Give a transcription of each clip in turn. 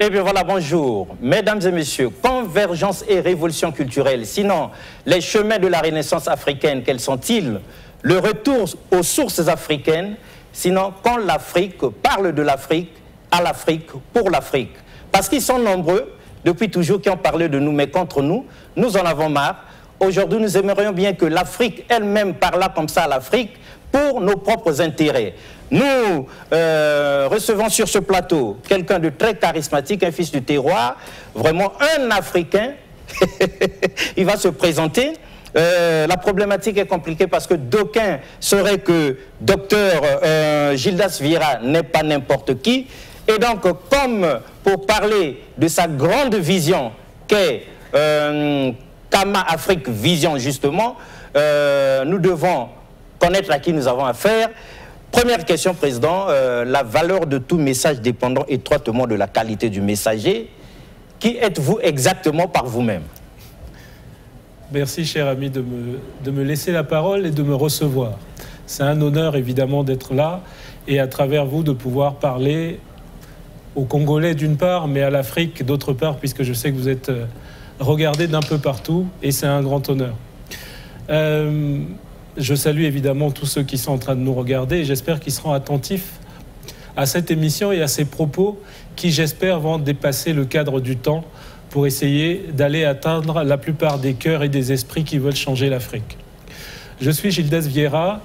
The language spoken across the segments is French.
Eh bien voilà, bonjour. Mesdames et messieurs, convergence et révolution culturelle. Sinon, les chemins de la Renaissance africaine, quels sont-ils? Le retour aux sources africaines. Sinon, quand l'Afrique parle de l'Afrique, à l'Afrique, pour l'Afrique. Parce qu'ils sont nombreux, depuis toujours, qui ont parlé de nous, mais contre nous, nous en avons marre. Aujourd'hui, nous aimerions bien que l'Afrique elle-même parlât comme ça à l'Afrique pour nos propres intérêts. Nous recevons sur ce plateau quelqu'un de très charismatique, un fils du terroir, vraiment un Africain. Il va se présenter. La problématique est compliquée parce que d'aucuns sauraient que docteur Gildas Vieira n'est pas n'importe qui. Et donc, comme pour parler de sa grande vision qu'est Kama Afrique Vision, justement, nous devons connaître à qui nous avons affaire. Première question, Président. La valeur de tout message dépendant étroitement de la qualité du messager. Qui êtes-vous exactement par vous-même? Merci, cher ami, de me laisser la parole et de me recevoir. C'est un honneur, évidemment, d'être là et à travers vous de pouvoir parler aux Congolais d'une part, mais à l'Afrique d'autre part, puisque je sais que vous êtes regardés d'un peu partout et c'est un grand honneur. Je salue évidemment tous ceux qui sont en train de nous regarder et j'espère qu'ils seront attentifs à cette émission et à ces propos qui, j'espère, vont dépasser le cadre du temps pour essayer d'aller atteindre la plupart des cœurs et des esprits qui veulent changer l'Afrique. Je suis Gildas Vieira,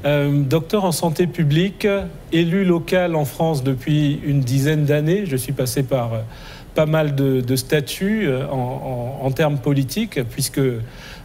docteur en santé publique, élu local en France depuis une dizaine d'années. Je suis passé par pas mal de statuts en termes politiques, puisque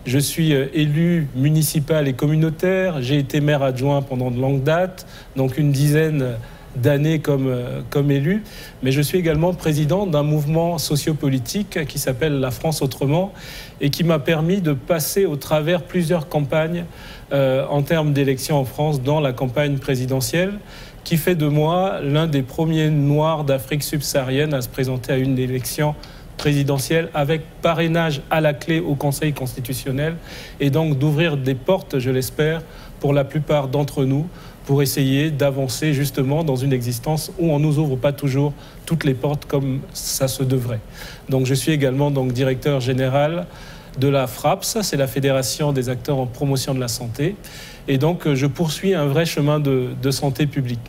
je suis élu municipal et communautaire. J'ai été maire adjoint pendant de longue date, donc une dizaine d'années comme élu. Mais je suis également président d'un mouvement sociopolitique qui s'appelle La France Autrement et qui m'a permis de passer au travers plusieurs campagnes en termes d'élections en France, dans la campagne présidentielle, qui fait de moi l'un des premiers Noirs d'Afrique subsaharienne à se présenter à une élection présidentielle avec parrainage à la clé au Conseil constitutionnel et donc d'ouvrir des portes, je l'espère, pour la plupart d'entre nous, pour essayer d'avancer justement dans une existence où on ne nous ouvre pas toujours toutes les portes comme ça se devrait. Donc je suis également donc directeur général de la FRAPS, c'est la Fédération des acteurs en promotion de la santé. Et donc, je poursuis un vrai chemin de santé publique.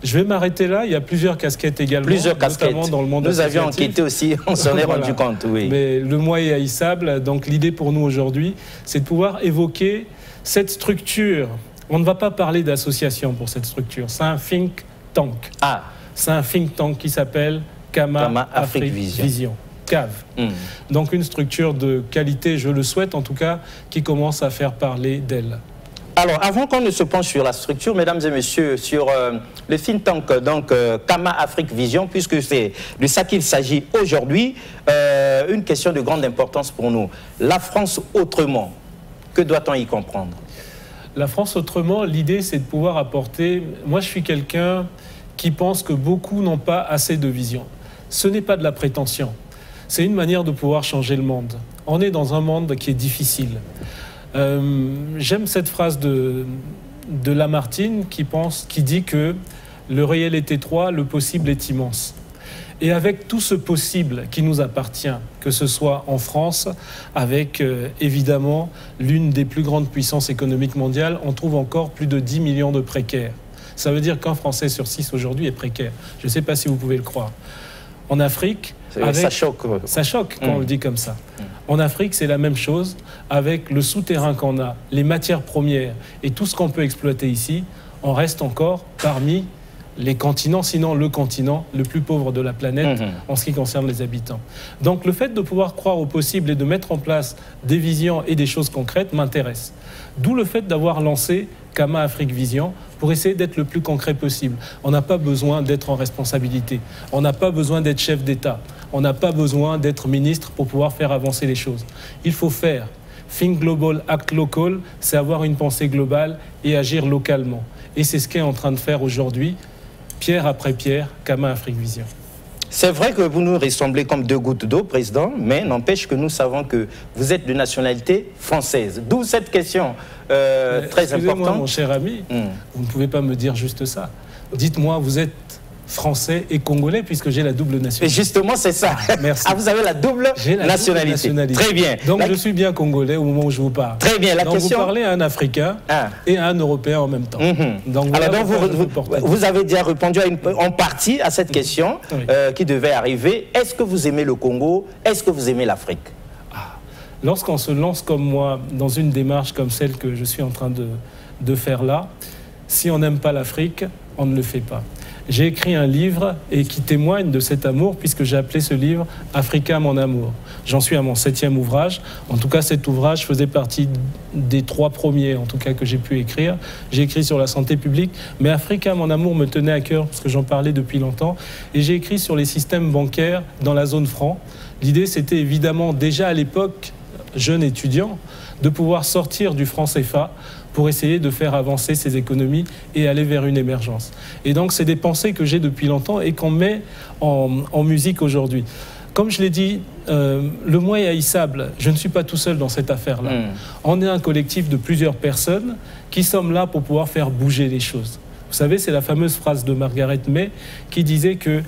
Je vais m'arrêter là. Il y a plusieurs casquettes également. Plusieurs casquettes. Notamment dans le monde Nous avions enquêté aussi, on s'en est rendu compte, oui. Mais le mois est haïssable. Donc, l'idée pour nous aujourd'hui, c'est de pouvoir évoquer cette structure. On ne va pas parler d'association pour cette structure. C'est un think tank. Ah. C'est un think tank qui s'appelle Kama Afrique Vision. CAV. Donc, une structure de qualité, je le souhaite en tout cas, qui commence à faire parler d'elle. Alors, avant qu'on ne se penche sur la structure, mesdames et messieurs, sur le think tank, donc Kama Afrique Vision, puisque c'est de ça qu'il s'agit aujourd'hui, une question de grande importance pour nous. La France autrement, que doit-on y comprendre? La France autrement, l'idée c'est de pouvoir apporter... Moi je suis quelqu'un qui pense que beaucoup n'ont pas assez de vision. Ce n'est pas de la prétention, c'est une manière de pouvoir changer le monde. On est dans un monde qui est difficile. J'aime cette phrase de Lamartine qui dit que le réel est étroit, le possible est immense. Et avec tout ce possible qui nous appartient, que ce soit en France, avec évidemment l'une des plus grandes puissances économiques mondiales, on trouve encore plus de 10 millions de précaires. Ça veut dire qu'un Français sur 6 aujourd'hui est précaire. Je ne sais pas si vous pouvez le croire. En Afrique... ça choque. Ça choque quand on le dit comme ça. En Afrique, c'est la même chose avec le souterrain qu'on a, les matières premières et tout ce qu'on peut exploiter ici. On reste encore parmi les continents, sinon le continent le plus pauvre de la planète en ce qui concerne les habitants. Donc le fait de pouvoir croire au possible et de mettre en place des visions et des choses concrètes m'intéresse. D'où le fait d'avoir lancé Kama Afrique Vision pour essayer d'être le plus concret possible. On n'a pas besoin d'être en responsabilité. On n'a pas besoin d'être chef d'État. On n'a pas besoin d'être ministre pour pouvoir faire avancer les choses. Il faut faire. Think global, act local, c'est avoir une pensée globale et agir localement. Et c'est ce qu'est en train de faire aujourd'hui, pierre après pierre, Kama Afrique Vision. C'est vrai que vous nous ressemblez comme deux gouttes d'eau, Président, mais n'empêche que nous savons que vous êtes de nationalité française. D'où cette question très importante. Mon cher ami, vous ne pouvez pas me dire juste ça. Dites-moi, vous êtes français et congolais, puisque j'ai la double nationalité. Et justement, c'est ça. Merci. Ah, vous avez la double nationalité. Très bien. Donc, je suis bien congolais au moment où je vous parle. Très bien. Donc, vous parlez à un Africain et à un Européen en même temps. Donc, voilà. Alors, vous avez déjà répondu en partie à cette question qui devait arriver. Est-ce que vous aimez le Congo? Est-ce que vous aimez l'Afrique? Lorsqu'on se lance comme moi dans une démarche comme celle que je suis en train de faire là, si on n'aime pas l'Afrique, on ne le fait pas. J'ai écrit un livre et qui témoigne de cet amour, puisque j'ai appelé ce livre « Africa, mon amour ». J'en suis à mon 7e ouvrage. En tout cas, cet ouvrage faisait partie des 3 premiers, en tout cas, que j'ai pu écrire. J'ai écrit sur la santé publique, mais « Africa, mon amour » me tenait à cœur, parce que j'en parlais depuis longtemps. Et j'ai écrit sur les systèmes bancaires dans la zone franc. L'idée, c'était évidemment, déjà à l'époque, jeune étudiant, de pouvoir sortir du franc CFA pour essayer de faire avancer ces économies et aller vers une émergence. Et donc, c'est des pensées que j'ai depuis longtemps et qu'on met en musique aujourd'hui. Comme je l'ai dit, le moi est haïssable. Je ne suis pas tout seul dans cette affaire-là. On est un collectif de plusieurs personnes qui sommes là pour pouvoir faire bouger les choses. Vous savez, c'est la fameuse phrase de Margaret May qui disait que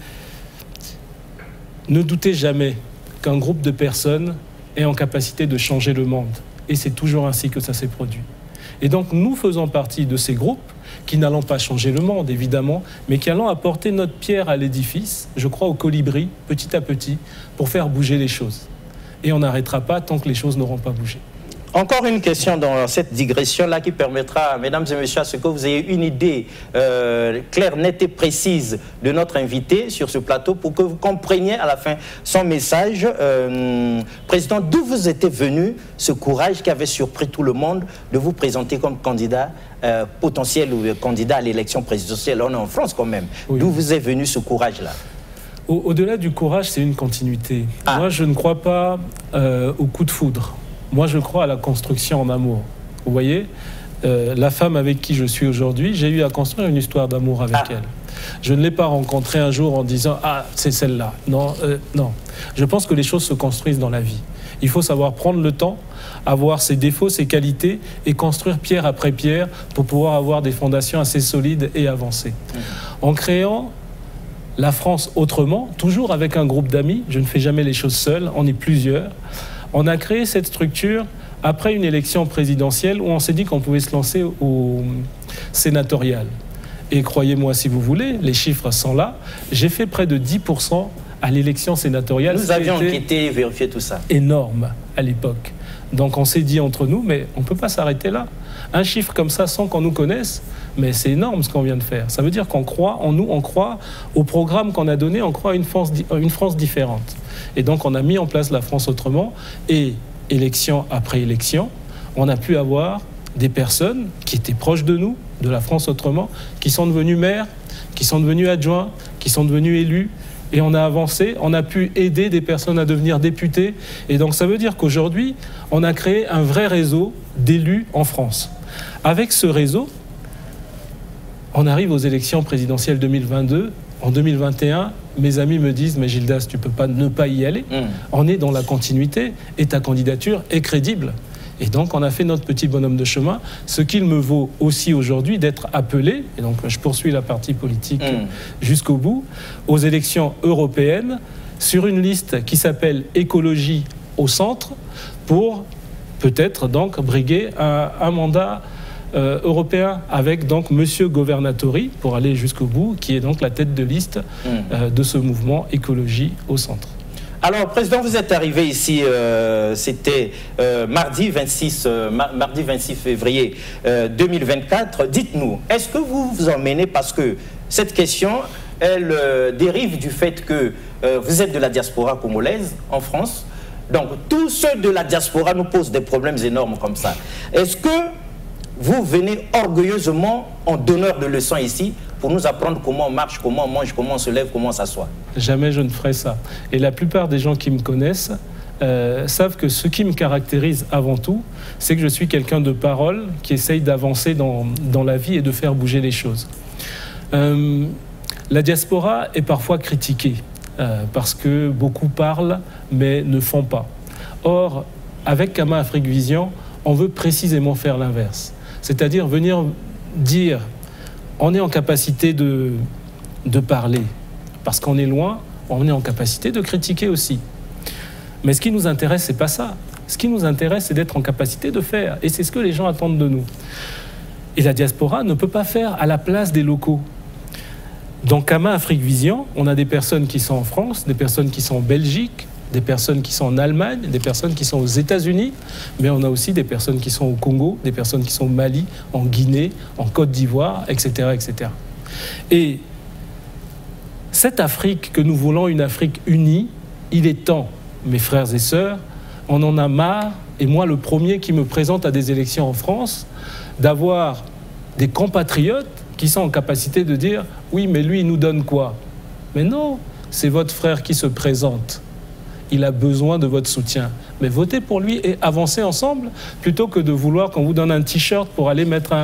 « Ne doutez jamais qu'un groupe de personnes est en capacité de changer le monde. » Et c'est toujours ainsi que ça s'est produit. Et donc, nous faisons partie de ces groupes qui n'allons pas changer le monde, évidemment, mais qui allons apporter notre pierre à l'édifice, je crois au colibri, petit à petit, pour faire bouger les choses. Et on n'arrêtera pas tant que les choses n'auront pas bougé. Encore une question dans cette digression-là qui permettra, mesdames et messieurs, à ce que vous ayez une idée claire, nette et précise de notre invité sur ce plateau pour que vous compreniez à la fin son message. Président, d'où vous était venu ce courage qui avait surpris tout le monde de vous présenter comme candidat potentiel ou candidat à l'élection présidentielle? On est en France quand même. Oui. D'où vous est venu ce courage-là? Au-delà du courage, c'est une continuité. Moi, je ne crois pas au coup de foudre. Moi, je crois à la construction en amour. Vous voyez, la femme avec qui je suis aujourd'hui, j'ai eu à construire une histoire d'amour avec elle. Je ne l'ai pas rencontrée un jour en disant « Ah, c'est celle-là ». Non, non. Je pense que les choses se construisent dans la vie. Il faut savoir prendre le temps, avoir ses défauts, ses qualités et construire pierre après pierre pour pouvoir avoir des fondations assez solides et avancer. En créant la France autrement, toujours avec un groupe d'amis, je ne fais jamais les choses seul, on est plusieurs. On a créé cette structure après une élection présidentielle où on s'est dit qu'on pouvait se lancer au sénatorial. Et croyez-moi si vous voulez, les chiffres sont là. J'ai fait près de 10% à l'élection sénatoriale. Nous avions enquêté et vérifié tout ça. Énorme à l'époque. Donc on s'est dit entre nous, mais on ne peut pas s'arrêter là. Un chiffre comme ça sans qu'on nous connaisse, mais c'est énorme ce qu'on vient de faire. Ça veut dire qu'on croit en nous, on croit au programme qu'on a donné, on croit à une France différente. Et donc on a mis en place la France autrement et élection après élection, on a pu avoir des personnes qui étaient proches de nous, de la France autrement, qui sont devenues maires, qui sont devenues adjoints, qui sont devenus élus. Et on a avancé, on a pu aider des personnes à devenir députés. Et donc ça veut dire qu'aujourd'hui, on a créé un vrai réseau d'élus en France. Avec ce réseau, on arrive aux élections présidentielles 2022. En 2021, mes amis me disent « Mais Gildas, tu ne peux pas ne pas y aller. On est dans la continuité et ta candidature est crédible. » Et donc, on a fait notre petit bonhomme de chemin, ce qu'il me vaut aussi aujourd'hui d'être appelé, et donc je poursuis la partie politique jusqu'au bout, aux élections européennes, sur une liste qui s'appelle « Écologie au centre », pour peut-être donc briguer un mandat européen avec donc Monsieur Governatori, pour aller jusqu'au bout, qui est donc la tête de liste de ce mouvement « Écologie au centre ». Alors, Président, vous êtes arrivé ici, c'était mardi 26 février 2024. Dites-nous, est-ce que vous vous emmenez, parce que cette question, elle dérive du fait que vous êtes de la diaspora congolaise en France. Donc, tous ceux de la diaspora nous posent des problèmes énormes comme ça. Est-ce que vous venez orgueilleusement en donneur de leçons ici pour nous apprendre comment on marche, comment on mange, comment on se lève, comment on s'assoit? Jamais je ne ferai ça. Et la plupart des gens qui me connaissent savent que ce qui me caractérise avant tout, c'est que je suis quelqu'un de parole qui essaye d'avancer dans la vie et de faire bouger les choses. La diaspora est parfois critiquée parce que beaucoup parlent mais ne font pas. Or, avec Kama Afrique Vision, on veut précisément faire l'inverse. C'est-à-dire venir dire on est en capacité de de parler. Parce qu'on est loin, on est en capacité de critiquer aussi. Mais ce qui nous intéresse, c'est pas ça. Ce qui nous intéresse, c'est d'être en capacité de faire. Et c'est ce que les gens attendent de nous. Et la diaspora ne peut pas faire à la place des locaux. Dans Kama Afrique Vision, on a des personnes qui sont en France, des personnes qui sont en Belgique, des personnes qui sont en Allemagne, des personnes qui sont aux États-Unis, mais on a aussi des personnes qui sont au Congo, des personnes qui sont au Mali, en Guinée, en Côte d'Ivoire, etc., etc. Et cette Afrique que nous voulons, une Afrique unie, il est temps, mes frères et sœurs, on en a marre, et moi le premier qui me présente à des élections en France, d'avoir des compatriotes qui sont en capacité de dire « oui, mais lui, il nous donne quoi ?» Mais non, c'est votre frère qui se présente. Il a besoin de votre soutien. Mais votez pour lui et avancez ensemble plutôt que de vouloir qu'on vous donne un t-shirt pour aller mettre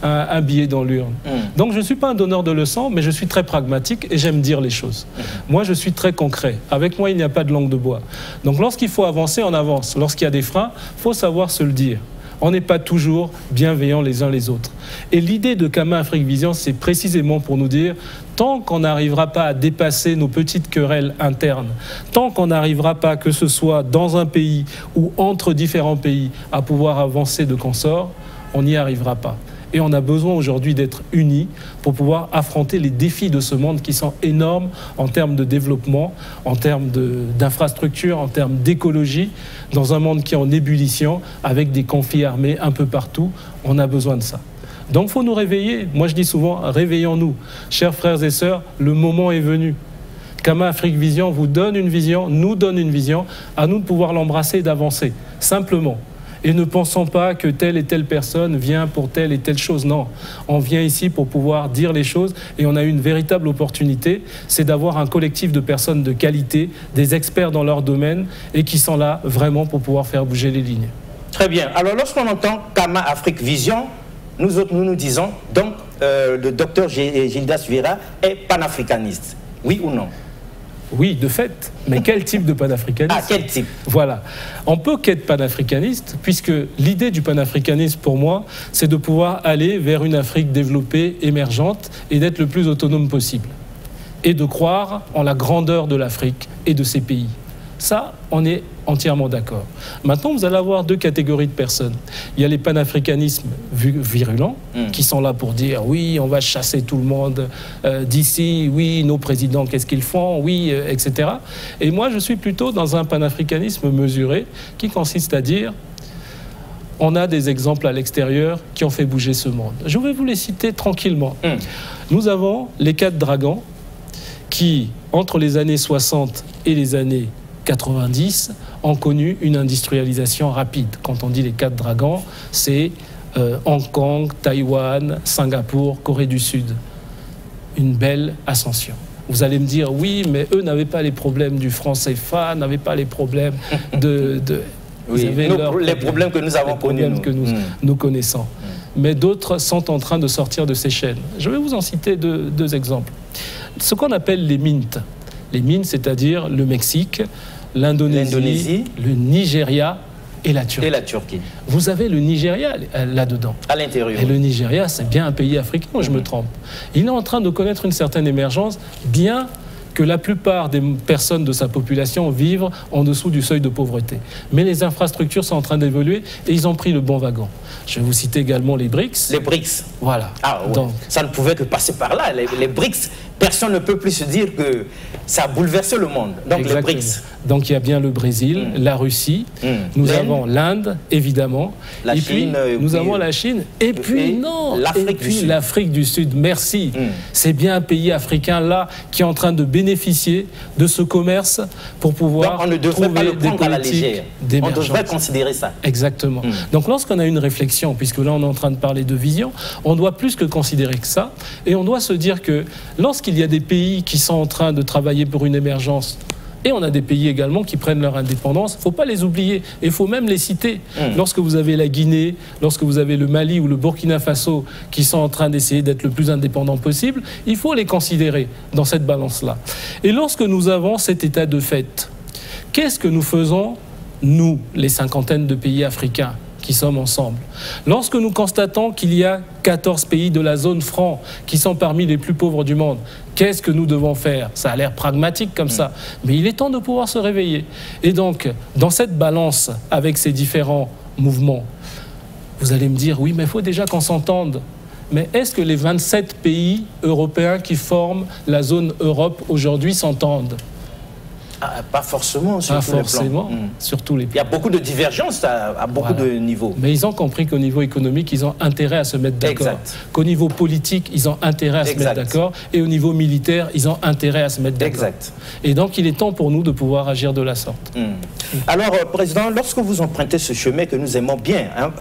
un billet dans l'urne. Donc je ne suis pas un donneur de leçons, mais je suis très pragmatique et j'aime dire les choses. Moi, je suis très concret. Avec moi, il n'y a pas de langue de bois. Donc lorsqu'il faut avancer, on avance. Lorsqu'il y a des freins, il faut savoir se le dire. On n'est pas toujours bienveillants les uns les autres. Et l'idée de Kama Afrique Vision, c'est précisément pour nous dire, tant qu'on n'arrivera pas à dépasser nos petites querelles internes, tant qu'on n'arrivera pas, que ce soit dans un pays ou entre différents pays, à pouvoir avancer de consort, on n'y arrivera pas. Et on a besoin aujourd'hui d'être unis pour pouvoir affronter les défis de ce monde qui sont énormes en termes de développement, en termes d'infrastructures, en termes d'écologie, dans un monde qui est en ébullition, avec des conflits armés un peu partout. On a besoin de ça. Donc il faut nous réveiller. Moi je dis souvent, réveillons-nous. Chers frères et sœurs, le moment est venu. Kama Afrique Vision vous donne une vision, nous donne une vision, à nous de pouvoir l'embrasser et d'avancer, simplement. Et ne pensons pas que telle et telle personne vient pour telle et telle chose. Non, on vient ici pour pouvoir dire les choses et on a une véritable opportunité, c'est d'avoir un collectif de personnes de qualité, des experts dans leur domaine et qui sont là vraiment pour pouvoir faire bouger les lignes. Très bien. Alors lorsqu'on entend Kama Afrique Vision, nous autres, nous disons, donc le docteur Gildas Vira est panafricaniste. Oui ou non? Oui, de fait. Mais quel type de panafricanisme? Ah, quel type? Voilà. On peut qu'être panafricaniste, puisque l'idée du panafricanisme, pour moi, c'est de pouvoir aller vers une Afrique développée, émergente, et d'être le plus autonome possible. Et de croire en la grandeur de l'Afrique et de ses pays. Ça, on est entièrement d'accord. Maintenant, vous allez avoir deux catégories de personnes. Il y a les panafricanismes virulents, qui sont là pour dire « oui, on va chasser tout le monde d'ici, oui, nos présidents, qu'est-ce qu'ils font, oui, etc. » Et moi, je suis plutôt dans un panafricanisme mesuré, qui consiste à dire « on a des exemples à l'extérieur qui ont fait bouger ce monde. » Je vais vous les citer tranquillement. Nous avons les 4 dragons qui, entre les années 60 et les années 90, ont connu une industrialisation rapide. Quand on dit les 4 dragons, c'est Hong Kong, Taïwan, Singapour, Corée du Sud. Une belle ascension. Vous allez me dire, oui, mais eux n'avaient pas les problèmes du franc CFA, n'avaient pas les problèmes oui, les problèmes que nous avons connus. Nous connaissons. Mais d'autres sont en train de sortir de ces chaînes. Je vais vous en citer deux exemples. Ce qu'on appelle les MINT. Les MINT, c'est-à-dire le Mexique, l'Indonésie, le Nigeria et la Turquie. Vous avez le Nigeria là-dedans. À l'intérieur. Et le Nigeria, c'est bien un pays africain, je me trompe. Il est en train de connaître une certaine émergence, bien que la plupart des personnes de sa population vivent en dessous du seuil de pauvreté. Mais les infrastructures sont en train d'évoluer et ils ont pris le bon wagon. Je vais vous citer également les BRICS. Les BRICS. Voilà. Ah, ouais. Donc, ça ne pouvait que passer par là. Les BRICS, personne ne peut plus se dire que ça a bouleversé le monde. Donc exactement. Les BRICS. Donc il y a bien le Brésil, la Russie, nous avons l'Inde, évidemment, la Chine, nous avons la Chine, et puis l'Afrique du Sud. Merci. C'est bien un pays africain là qui est en train de bénéficier de ce commerce pour pouvoir donc on ne devrait pas le prendre à la légère. On devrait considérer ça. Exactement. Donc lorsqu'on a une réflexion, puisque là on est en train de parler de vision, on doit plus que considérer que ça, et on doit se dire que lorsqu'il y a des pays qui sont en train de travailler pour une émergence, et on a des pays également qui prennent leur indépendance. Il ne faut pas les oublier. Et il faut même les citer. Lorsque vous avez la Guinée, lorsque vous avez le Mali ou le Burkina Faso qui sont en train d'essayer d'être le plus indépendants possible, il faut les considérer dans cette balance-là. Et lorsque nous avons cet état de fait, qu'est-ce que nous faisons, nous, les cinquantaines de pays africains qui sommes ensemble. Lorsque nous constatons qu'il y a 14 pays de la zone franc qui sont parmi les plus pauvres du monde, qu'est-ce que nous devons faire? Ça a l'air pragmatique comme ça, mais il est temps de pouvoir se réveiller. Et donc, dans cette balance avec ces différents mouvements, vous allez me dire, oui, mais il faut déjà qu'on s'entende. Mais est-ce que les 27 pays européens qui forment la zone Europe aujourd'hui s'entendent? Pas forcément sur tous les plans. Sur tous les plans. Il y a beaucoup de divergences à beaucoup de niveaux. Mais ils ont compris qu'au niveau économique, ils ont intérêt à se mettre d'accord. Qu'au niveau politique, ils ont intérêt à se mettre d'accord. Et au niveau militaire, ils ont intérêt à se mettre d'accord. Et donc, il est temps pour nous de pouvoir agir de la sorte. Alors, Président, lorsque vous empruntez ce chemin que nous aimons bien, hein,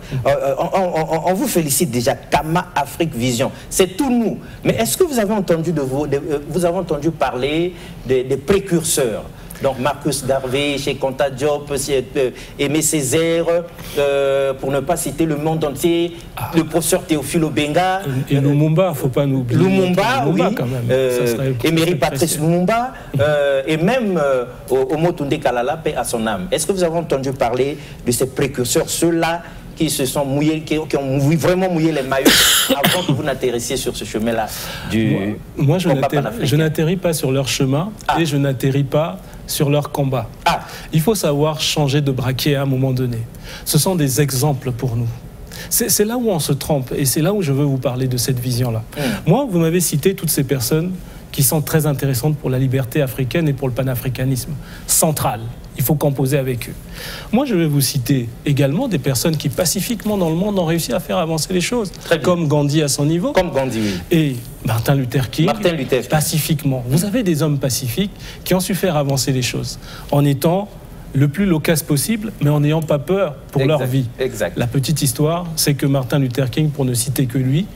on vous félicite déjà, Kama Afrique Vision. C'est tout nous. Mais est-ce que vous avez entendu, vous avez entendu parler des précurseurs? Donc Marcus Garvey, chez Conta Diop, Aimé Césaire, pour ne pas citer le monde entier, le professeur Théophile Obenga. Et Lumumba, il ne faut pas nous oublier. Lumumba, oui. Quand même. Emery Patrice Lumumba, et même Omotunde Kalala, paix à son âme. Est-ce que vous avez entendu parler de ces précurseurs, ceux-là qui se sont mouillés, qui ont vraiment mouillé les maillots avant que vous n'atterrissiez sur ce chemin-là du Moi, je n'atterris pas sur leur chemin et je n'atterris pas sur leur combat. Il faut savoir changer de braquet à un moment donné. Ce sont des exemples pour nous. C'est là où on se trompe et c'est là où je veux vous parler de cette vision-là. Moi, vous m'avez cité toutes ces personnes qui sont très intéressantes pour la liberté africaine et pour le panafricanisme central. Il faut composer avec eux. Moi, je vais vous citer également des personnes qui, pacifiquement dans le monde, ont réussi à faire avancer les choses. Comme Gandhi à son niveau. Comme Gandhi, oui. Et Martin Luther King, pacifiquement. Vous avez des hommes pacifiques qui ont su faire avancer les choses en étant le plus loquace possible, mais en n'ayant pas peur pour leur vie. La petite histoire, c'est que Martin Luther King, pour ne citer que lui,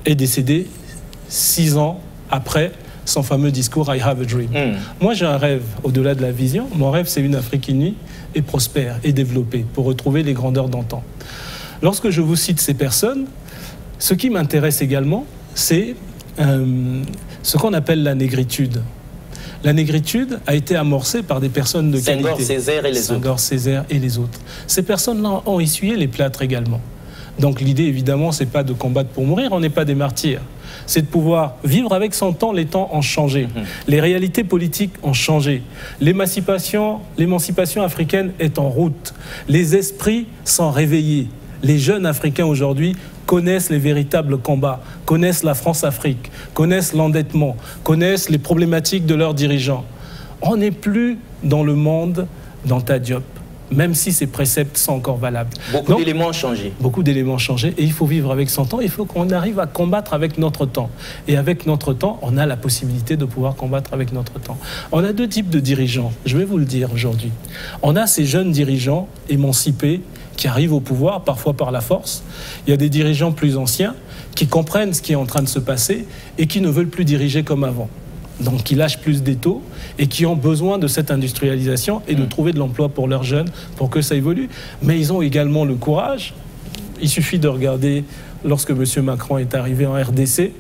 est décédé 6 ans après son fameux discours « I have a dream ». Moi, j'ai un rêve au-delà de la vision. Mon rêve, c'est une Afrique unie et prospère et développée pour retrouver les grandeurs d'antan. Lorsque je vous cite ces personnes, ce qui m'intéresse également, c'est ce qu'on appelle la négritude. La négritude a été amorcée par des personnes de qualité. Senghor, Césaire et les autres. Senghor, Césaire et les autres. Ces personnes-là ont essuyé les plâtres également. Donc l'idée, évidemment, c'est pas de combattre pour mourir, on n'est pas des martyrs. C'est de pouvoir vivre avec son temps, les temps ont changé. Les réalités politiques ont changé. L'émancipation africaine est en route. Les esprits sont réveillés. Les jeunes Africains aujourd'hui connaissent les véritables combats, connaissent la France-Afrique, connaissent l'endettement, connaissent les problématiques de leurs dirigeants. On n'est plus dans le monde d'Anta Diop, même si ces préceptes sont encore valables. Beaucoup d'éléments ont changé. Beaucoup d'éléments ont changé et il faut vivre avec son temps. Il faut qu'on arrive à combattre avec notre temps. Et avec notre temps, on a la possibilité de pouvoir combattre avec notre temps. On a 2 types de dirigeants, je vais vous le dire aujourd'hui. On a ces jeunes dirigeants émancipés qui arrivent au pouvoir, parfois par la force. Il y a des dirigeants plus anciens qui comprennent ce qui est en train de se passer et qui ne veulent plus diriger comme avant. Donc qui lâchent plus d'étaux et qui ont besoin de cette industrialisation et de trouver de l'emploi pour leurs jeunes pour que ça évolue. Mais ils ont également le courage. Il suffit de regarder lorsque M. Macron est arrivé en RDC,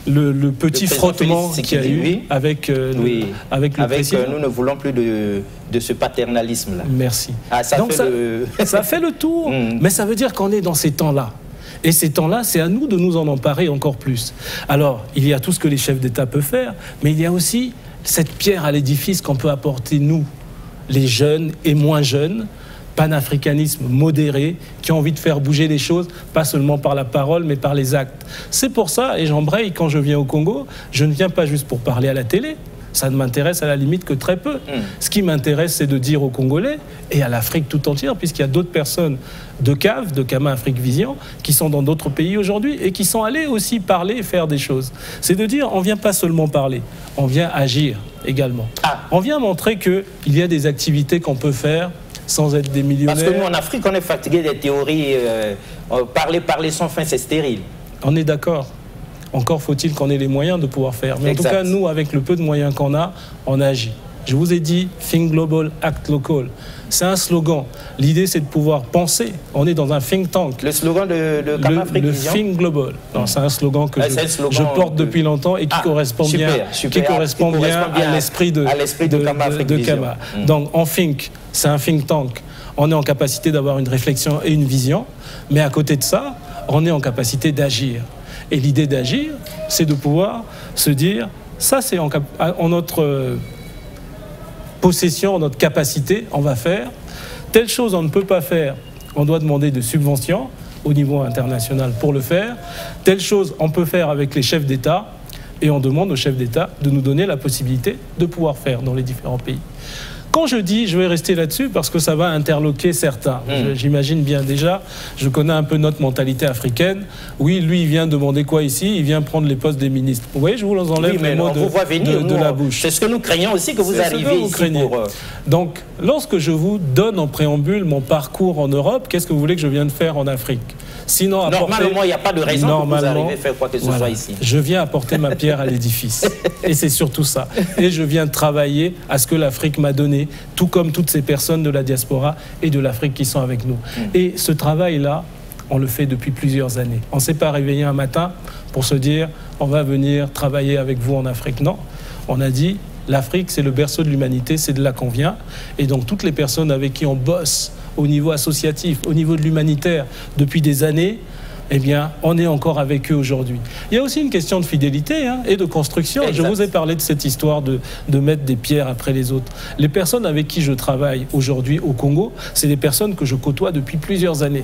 le petit frottement qu'il y a eu avec le président. Nous ne voulons plus de ce paternalisme-là. Merci. Donc ça fait le tour, mais ça veut dire qu'on est dans ces temps-là. Et ces temps-là, c'est à nous de nous en emparer encore plus. Alors, il y a tout ce que les chefs d'État peuvent faire, mais il y a aussi cette pierre à l'édifice qu'on peut apporter, nous, les jeunes et moins jeunes, panafricanisme modéré, qui ont envie de faire bouger les choses, pas seulement par la parole, mais par les actes. C'est pour ça, et j'embraye, quand je viens au Congo, je ne viens pas juste pour parler à la télé. Ça ne m'intéresse à la limite que très peu. Ce qui m'intéresse, c'est de dire aux Congolais et à l'Afrique tout entière, puisqu'il y a d'autres personnes de CAV, de Kama Afrique Vision, qui sont dans d'autres pays aujourd'hui et qui sont allés aussi parler et faire des choses. C'est de dire, on ne vient pas seulement parler, on vient agir également. On vient montrer qu'il y a des activités qu'on peut faire sans être des millionnaires. Parce que nous, en Afrique, on est fatigué des théories. Parler sans fin, c'est stérile. On est d'accord. Encore faut-il qu'on ait les moyens de pouvoir faire. Mais en tout cas, nous, avec le peu de moyens qu'on a, on agit. Je vous ai dit, think global, act local. C'est un slogan. L'idée, c'est de pouvoir penser. On est dans un think tank. Le slogan de Kama Afrique Vision. Le think global. C'est un slogan que je porte depuis longtemps et qui correspond bien à l'esprit de Kama Afrique Vision. Donc, on think, c'est un think tank. on est en capacité d'avoir une réflexion et une vision, mais à côté de ça, on est en capacité d'agir. Et l'idée d'agir, c'est de pouvoir se dire, ça c'est en notre possession, en notre capacité, on va faire. Telle chose on ne peut pas faire, on doit demander des subventions au niveau international pour le faire. Telle chose on peut faire avec les chefs d'État, et on demande aux chefs d'État de nous donner la possibilité de pouvoir faire dans les différents pays. Quand je dis, je vais rester là-dessus parce que ça va interloquer certains. J'imagine bien déjà, je connais un peu notre mentalité africaine. Oui, lui, il vient demander quoi ici? Il vient prendre les postes des ministres. Vous voyez, je vous enlève les mots de la bouche. C'est ce que nous craignons aussi, que vous arriviez ici pour... Donc, lorsque je vous donne en préambule mon parcours en Europe, qu'est-ce que vous voulez que je vienne faire en Afrique? Sinon, normalement, il n'y a pas de raison que vous arrivez à faire quoi que ce soit ici. Je viens apporter ma pierre à l'édifice. Et c'est surtout ça. Et je viens travailler à ce que l'Afrique m'a donné, tout comme toutes ces personnes de la diaspora et de l'Afrique qui sont avec nous. Et ce travail-là, on le fait depuis plusieurs années. On ne s'est pas réveillé un matin pour se dire on va venir travailler avec vous en Afrique. Non, on a dit l'Afrique, c'est le berceau de l'humanité, c'est de là qu'on vient. Et donc toutes les personnes avec qui on bosse au niveau associatif, au niveau de l'humanitaire, depuis des années, eh bien, on est encore avec eux aujourd'hui. Il y a aussi une question de fidélité et de construction. Exact. Je vous ai parlé de cette histoire de mettre des pierres après les autres. Les personnes avec qui je travaille aujourd'hui au Congo, c'est des personnes que je côtoie depuis plusieurs années,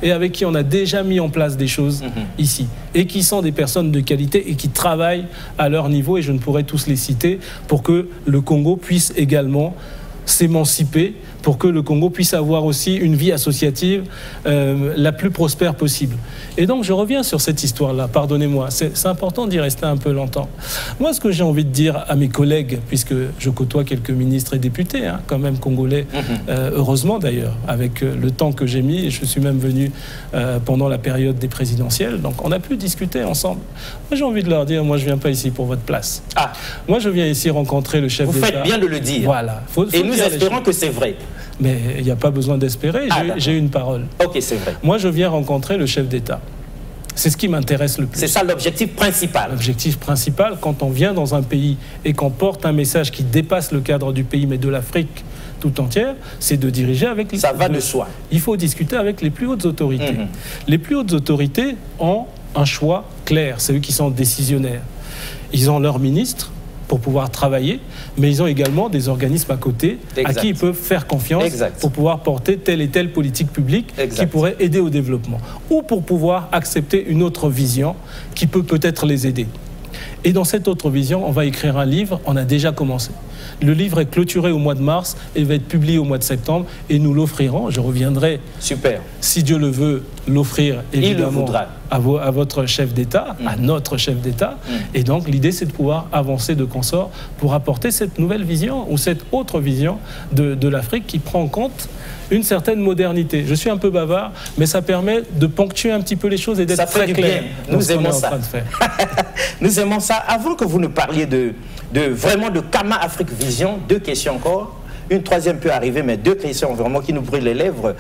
et avec qui on a déjà mis en place des choses ici, et qui sont des personnes de qualité et qui travaillent à leur niveau, et je ne pourrais tous les citer, pour que le Congo puisse également s'émanciper, pour que le Congo puisse avoir aussi une vie associative la plus prospère possible. Et donc je reviens sur cette histoire-là, pardonnez-moi, c'est important d'y rester un peu longtemps. Moi, ce que j'ai envie de dire à mes collègues, puisque je côtoie quelques ministres et députés, quand même congolais, heureusement d'ailleurs, avec le temps que j'ai mis, et je suis même venu pendant la période des présidentielles, donc on a pu discuter ensemble. Moi, j'ai envie de leur dire, moi je ne viens pas ici pour votre place. Moi, je viens ici rencontrer le chef d'État. Vous faites bien de le dire. Voilà. Et nous espérons que c'est vrai. Mais il n'y a pas besoin d'espérer, j'ai une parole. Ok, c'est vrai. Moi, je viens rencontrer le chef d'État. C'est ce qui m'intéresse le plus. C'est ça l'objectif principal. L'objectif principal, quand on vient dans un pays et qu'on porte un message qui dépasse le cadre du pays, mais de l'Afrique tout entière, c'est de diriger avec les... Ça va de soi. Il faut discuter avec les plus hautes autorités. Les plus hautes autorités ont un choix clair, c'est eux qui sont décisionnaires. Ils ont leur ministre pour pouvoir travailler, mais ils ont également des organismes à côté à qui ils peuvent faire confiance pour pouvoir porter telle et telle politique publique qui pourrait aider au développement, ou pour pouvoir accepter une autre vision qui peut peut-être les aider. Et dans cette autre vision, on va écrire un livre, on a déjà commencé. Le livre est clôturé au mois de mars et va être publié au mois de septembre, et nous l'offrirons. Je reviendrai, si Dieu le veut, l'offrir évidemment à votre chef d'État, à notre chef d'État. Et donc l'idée, c'est de pouvoir avancer de consort pour apporter cette nouvelle vision ou cette autre vision de l'Afrique qui prend en compte une certaine modernité. Je suis un peu bavard, mais ça permet de ponctuer un petit peu les choses et d'être très clair. Nous aimons ça. Nous aimons ça. Avant que vous nous parliez vraiment de Kama Afrique Vision, deux questions encore. Une troisième peut arriver, mais deux questions vraiment qui nous brûlent les lèvres.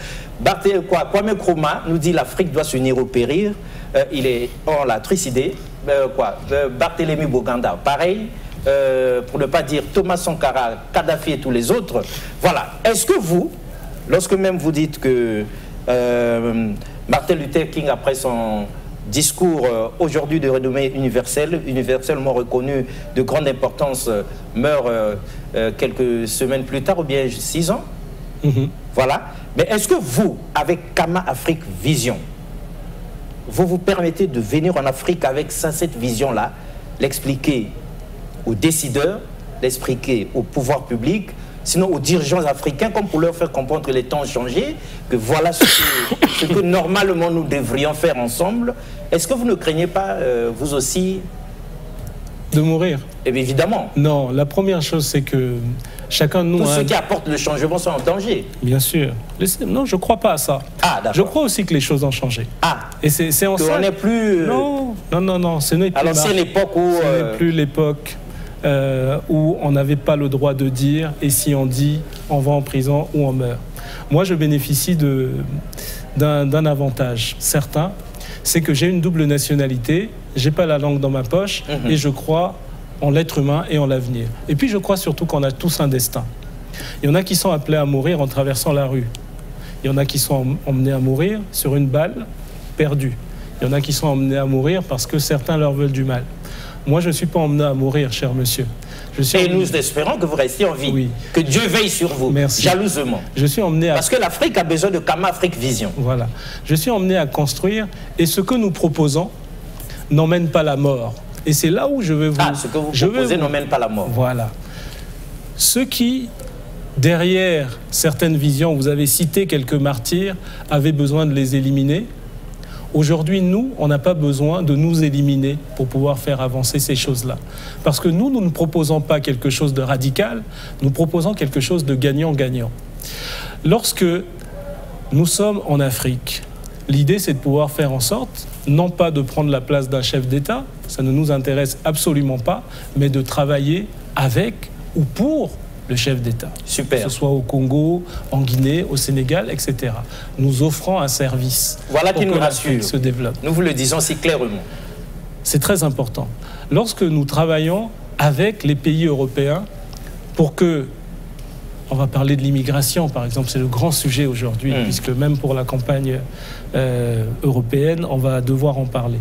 Kwame Nkrumah nous dit l'Afrique doit s'unir au périr. On l'a trucidé. Barthélemy Boganda, pareil. Pour ne pas dire Thomas Sankara, Kadhafi et tous les autres. Voilà. Est-ce que vous, lorsque même vous dites que Martin Luther King, après son discours aujourd'hui de renommée universellement reconnu de grande importance, meurt quelques semaines plus tard, ou bien 6 ans. Voilà. Mais est-ce que vous, avec Kama Afrique Vision, vous vous permettez de venir en Afrique avec cette vision-là, l'expliquer aux décideurs, l'expliquer au pouvoir public, sinon aux dirigeants africains, comme pour leur faire comprendre que les temps ont changé, que voilà ce que normalement nous devrions faire ensemble. Est-ce que vous ne craignez pas, vous aussi, de mourir? Eh bien, évidemment. Non, la première chose, c'est que chacun de nous... Tous ceux qui apportent le changement sont en danger. Bien sûr. Non, je ne crois pas à ça. Je crois aussi que les choses ont changé. Et c'est en ça... On n'est plus... Non, ce n'est plus... Alors c'est l'époque où... Ce n'est plus l'époque où on n'avait pas le droit de dire, et si on dit, on va en prison ou on meurt. Moi, je bénéficie d'un avantage certain, c'est que j'ai une double nationalité, j'ai pas la langue dans ma poche, et je crois en l'être humain et en l'avenir. Et puis je crois surtout qu'on a tous un destin. Il y en a qui sont appelés à mourir en traversant la rue. Il y en a qui sont emmenés à mourir sur une balle perdue. Il y en a qui sont emmenés à mourir parce que certains leur veulent du mal. Moi, je ne suis pas emmené à mourir, cher monsieur. Et nous espérons que vous restiez en vie. Oui. Que Dieu veille sur vous, merci. Jalousement. Je suis emmené à... Parce que l'Afrique a besoin de Kama Afrique Vision. Voilà. Je suis emmené à construire, et ce que nous proposons n'emmène pas la mort. Et c'est là où je veux vous... Ah, ce que vous proposez n'emmène pas la mort. Voilà. Ceux qui, derrière certaines visions, vous avez cité quelques martyrs, avaient besoin de les éliminer. Aujourd'hui, nous, on n'a pas besoin de nous éliminer pour pouvoir faire avancer ces choses-là. Parce que nous ne proposons pas quelque chose de radical, nous proposons quelque chose de gagnant-gagnant. Lorsque nous sommes en Afrique, l'idée, c'est de pouvoir faire en sorte, non pas de prendre la place d'un chef d'État, ça ne nous intéresse absolument pas, mais de travailler avec ou pour le chef d'État. Super. Que ce soit au Congo, en Guinée, au Sénégal, etc. Nous offrons un service. Voilà qui nous rassure. Se développe. Nous vous le disons si clairement. C'est très important. Lorsque nous travaillons avec les pays européens pour que... On va parler de l'immigration, par exemple, c'est le grand sujet aujourd'hui, puisque même pour la campagne européenne, on va devoir en parler.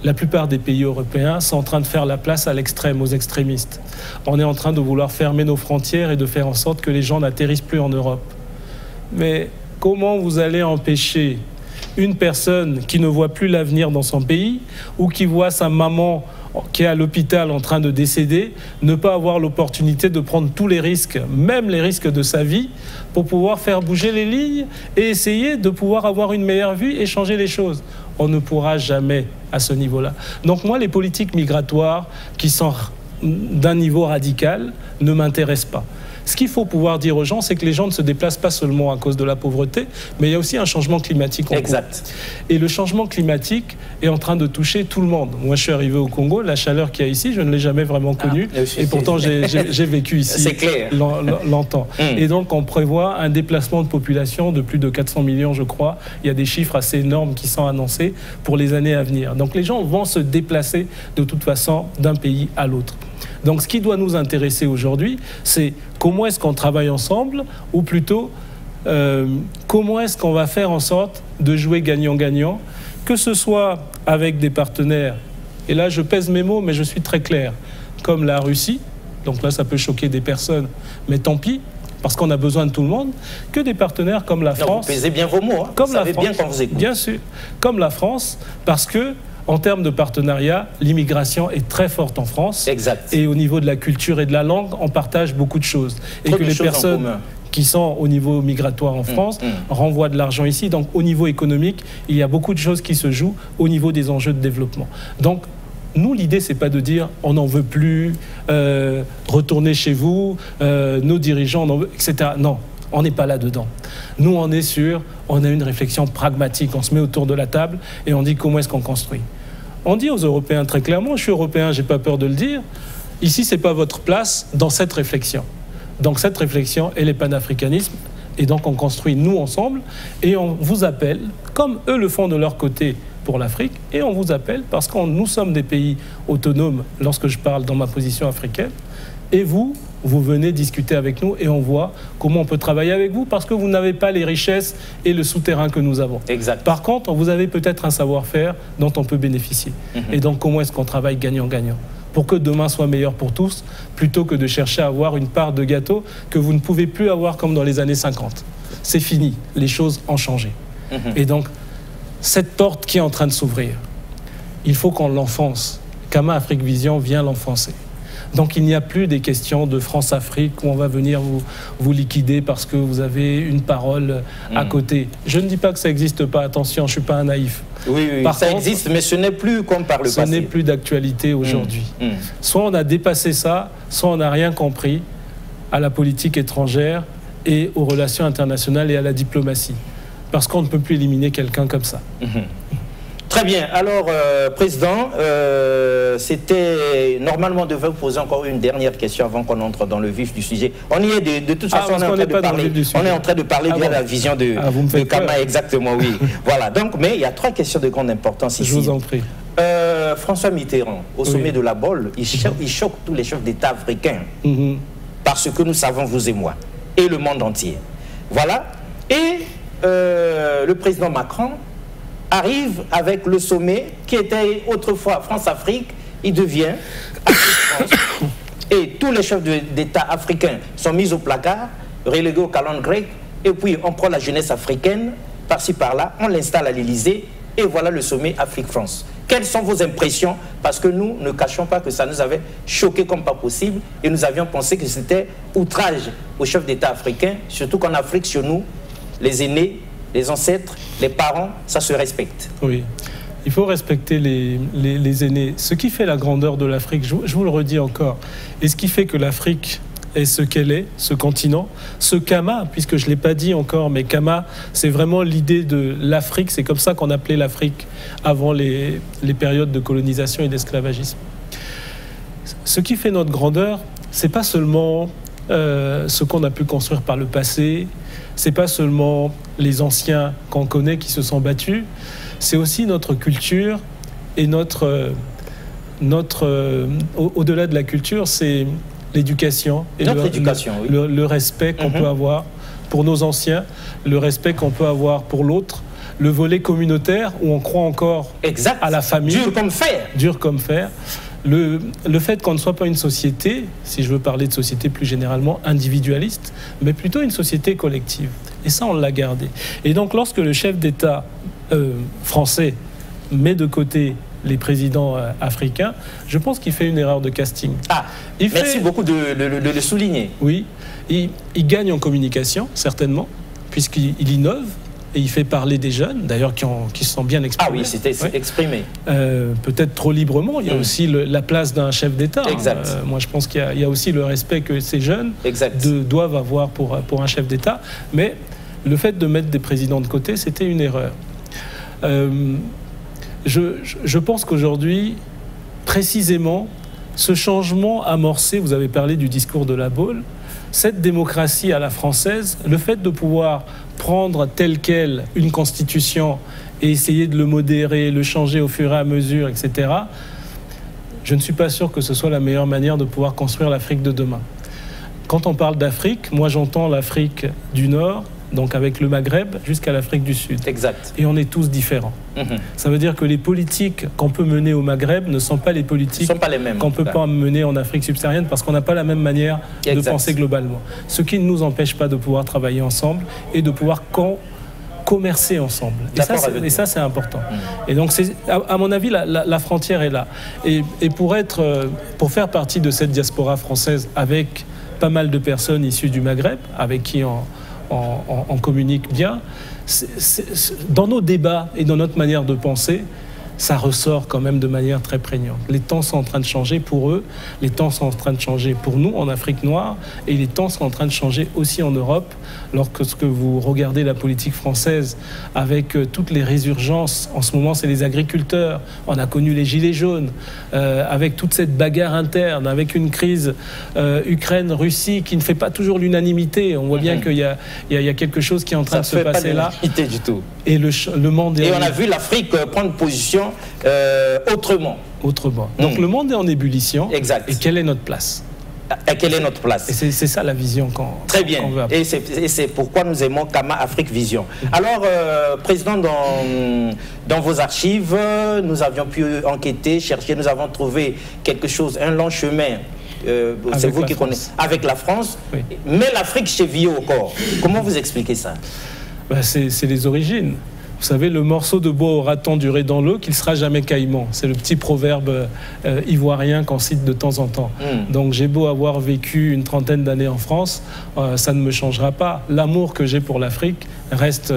La plupart des pays européens sont en train de faire la place à l'extrême, aux extrémistes. On est en train de vouloir fermer nos frontières et de faire en sorte que les gens n'atterrissent plus en Europe. Mais comment vous allez empêcher une personne qui ne voit plus l'avenir dans son pays ou qui voit sa maman qui est à l'hôpital en train de décéder, ne pas avoir l'opportunité de prendre tous les risques, même les risques de sa vie, pour pouvoir faire bouger les lignes et essayer de pouvoir avoir une meilleure vie et changer les choses. On ne pourra jamais à ce niveau-là. Donc moi, les politiques migratoires qui sont d'un niveau radical ne m'intéressent pas. Ce qu'il faut pouvoir dire aux gens, c'est que les gens ne se déplacent pas seulement à cause de la pauvreté, mais il y a aussi un changement climatique en cours. Exact. Et le changement climatique est en train de toucher tout le monde. Moi, je suis arrivé au Congo, la chaleur qu'il y a ici, je ne l'ai jamais vraiment connue. Et pourtant, j'ai vécu ici longtemps. Et donc, on prévoit un déplacement de population de plus de 400 millions, je crois. Il y a des chiffres assez énormes qui sont annoncés pour les années à venir. Donc, les gens vont se déplacer de toute façon d'un pays à l'autre. Donc ce qui doit nous intéresser aujourd'hui, c'est comment est-ce qu'on travaille ensemble, ou plutôt comment est-ce qu'on va faire en sorte de jouer gagnant-gagnant, que ce soit avec des partenaires, et là je pèse mes mots mais je suis très clair, comme la Russie, donc là ça peut choquer des personnes, mais tant pis, parce qu'on a besoin de tout le monde, que des partenaires comme la France. Vous pesez bien vos mots, hein. Comme vous savez France, bien quand vous écoutez. Bien sûr, comme la France, parce que en termes de partenariat, l'immigration est très forte en France. Exact. Et au niveau de la culture et de la langue, on partage beaucoup de choses. Et que les personnes qui sont au niveau migratoire en France renvoient de l'argent ici. Donc au niveau économique, il y a beaucoup de choses qui se jouent au niveau des enjeux de développement. Donc nous, l'idée, c'est pas de dire on n'en veut plus, retournez chez vous, nos dirigeants, on en veut, etc. Non. On n'est pas là-dedans. Nous, on est sûr, on a une réflexion pragmatique. On se met autour de la table et on dit comment est-ce qu'on construit. On dit aux Européens très clairement, je suis européen, j'ai pas peur de le dire, ici, c'est pas votre place dans cette réflexion. Donc cette réflexion, elle est panafricanisme. Et donc on construit nous ensemble et on vous appelle, comme eux le font de leur côté pour l'Afrique, et on vous appelle parce que nous sommes des pays autonomes lorsque je parle dans ma position africaine. Et vous venez discuter avec nous et on voit comment on peut travailler avec vous parce que vous n'avez pas les richesses et le souterrain que nous avons. Exact. Par contre, vous avez peut-être un savoir-faire dont on peut bénéficier. Et donc, comment est-ce qu'on travaille gagnant-gagnant pour que demain soit meilleur pour tous, plutôt que de chercher à avoir une part de gâteau que vous ne pouvez plus avoir comme dans les années 50. C'est fini, les choses ont changé. Et donc, cette porte qui est en train de s'ouvrir, il faut qu'on l'enfonce. Kama Afrique Vision vient l'enfoncer. Donc il n'y a plus des questions de France-Afrique où on va venir vous liquider parce que vous avez une parole à côté. Je ne dis pas que ça n'existe pas, attention, je ne suis pas un naïf. Oui, oui, ça existe, mais ce n'est plus comme par le passé. Ce n'est plus d'actualité aujourd'hui. Soit on a dépassé ça, soit on n'a rien compris à la politique étrangère et aux relations internationales et à la diplomatie. Parce qu'on ne peut plus éliminer quelqu'un comme ça. Très bien. Alors, Président, c'était... Normalement, on devait vous poser encore une dernière question avant qu'on entre dans le vif du sujet. On y est de toute façon, on est en train de parler bien de la vision de Kama, exactement, oui. Voilà, donc, mais il y a 3 questions de grande importance ici. Je vous en prie. François Mitterrand, au sommet de la Bolle, il choque tous les chefs d'État africains. ce que nous savons, vous et moi, et le monde entier. Voilà. Et le président Macron arrive avec le sommet qui était autrefois France-Afrique, il devient Afrique-France. Et tous les chefs d'État africains sont mis au placard, relégués au calendrier grec, et puis on prend la jeunesse africaine, par-ci par-là, on l'installe à l'Élysée, et voilà le sommet Afrique-France. Quelles sont vos impressions? Parce que nous ne cachons pas que ça nous avait choqué comme pas possible, et nous avions pensé que c'était outrage aux chefs d'État africains, surtout qu'en Afrique, chez nous, les aînés, les ancêtres, les parents, ça se respecte. Oui. Il faut respecter les aînés. Ce qui fait la grandeur de l'Afrique, je vous le redis encore, et ce qui fait que l'Afrique est ce qu'elle est, ce continent, ce Kama, puisque je ne l'ai pas dit encore, mais Kama, c'est vraiment l'idée de l'Afrique, c'est comme ça qu'on appelait l'Afrique avant les périodes de colonisation et d'esclavagisme. Ce qui fait notre grandeur, c'est pas seulement ce qu'on a pu construire par le passé, c'est pas seulement les anciens qu'on connaît qui se sont battus, c'est aussi notre culture et au-delà de la culture, c'est l'éducation et le respect qu'on peut avoir pour nos anciens, le respect qu'on peut avoir pour l'autre, le volet communautaire où on croit encore à la famille. Dur comme fer. Dur comme fer. Le fait qu'on ne soit pas une société, si je veux parler de société plus généralement, individualiste, mais plutôt une société collective. Et ça, on l'a gardé. Et donc, lorsque le chef d'État français met de côté les présidents africains, je pense qu'il fait une erreur de casting. Merci beaucoup de le souligner. Oui, il gagne en communication, certainement, puisqu'il innove. Et il fait parler des jeunes, d'ailleurs, qui se sont bien exprimés. Ah oui, c'était exprimé. Peut-être trop librement. Il y a aussi la place d'un chef d'État. Exact. Moi, je pense qu'il y a aussi le respect que ces jeunes doivent avoir pour un chef d'État. Mais le fait de mettre des présidents de côté, c'était une erreur. Je pense qu'aujourd'hui, précisément, ce changement amorcé, vous avez parlé du discours de La Baule, cette démocratie à la française, le fait de pouvoir prendre telle quelle une constitution et essayer de le modérer, le changer au fur et à mesure, etc., je ne suis pas sûr que ce soit la meilleure manière de pouvoir construire l'Afrique de demain. Quand on parle d'Afrique, moi j'entends l'Afrique du Nord, donc avec le Maghreb, jusqu'à l'Afrique du Sud. Exact. Et on est tous différents. Ça veut dire que les politiques qu'on peut mener au Maghreb ne sont pas les politiques qu'on ne peut pas mener en Afrique subsaharienne parce qu'on n'a pas la même manière de penser globalement. Ce qui ne nous empêche pas de pouvoir travailler ensemble et de pouvoir commercer ensemble. Et ça, c'est important. Et donc, à mon avis, la frontière est là. Et pour faire partie de cette diaspora française avec pas mal de personnes issues du Maghreb, avec qui on communique bien, dans nos débats et dans notre manière de penser, ça ressort quand même de manière très prégnante. Les temps sont en train de changer pour eux, les temps sont en train de changer pour nous en Afrique noire, et les temps sont en train de changer aussi en Europe. Lorsque vous regardez la politique française avec toutes les résurgences, en ce moment c'est les agriculteurs, on a connu les gilets jaunes, avec toute cette bagarre interne, avec une crise Ukraine-Russie qui ne fait pas toujours l'unanimité. On voit bien qu'il y a quelque chose qui est en train de se passer là. Ça ne fait pas l'unanimité du tout. Et le monde on a vu l'Afrique prendre position autrement. Donc le monde est en ébullition. Exact. Et quelle est notre place? Et quelle est notre place? Et c'est ça la vision qu'on Très bien. Qu'on veut apporter. Et c'est pourquoi nous aimons Kama Afrique Vision. Alors, Président, dans vos archives, nous avions pu enquêter, chercher, nous avons trouvé quelque chose, un long chemin. C'est vous qui connaissez. Avec la France. Oui. Mais l'Afrique chevillée au corps. Comment vous expliquez ça? C'est les origines. Vous savez, le morceau de bois aura tant duré dans l'eau qu'il ne sera jamais caïman. C'est le petit proverbe ivoirien qu'on cite de temps en temps. Donc j'ai beau avoir vécu une trentaine d'années en France, ça ne me changera pas. L'amour que j'ai pour l'Afrique reste...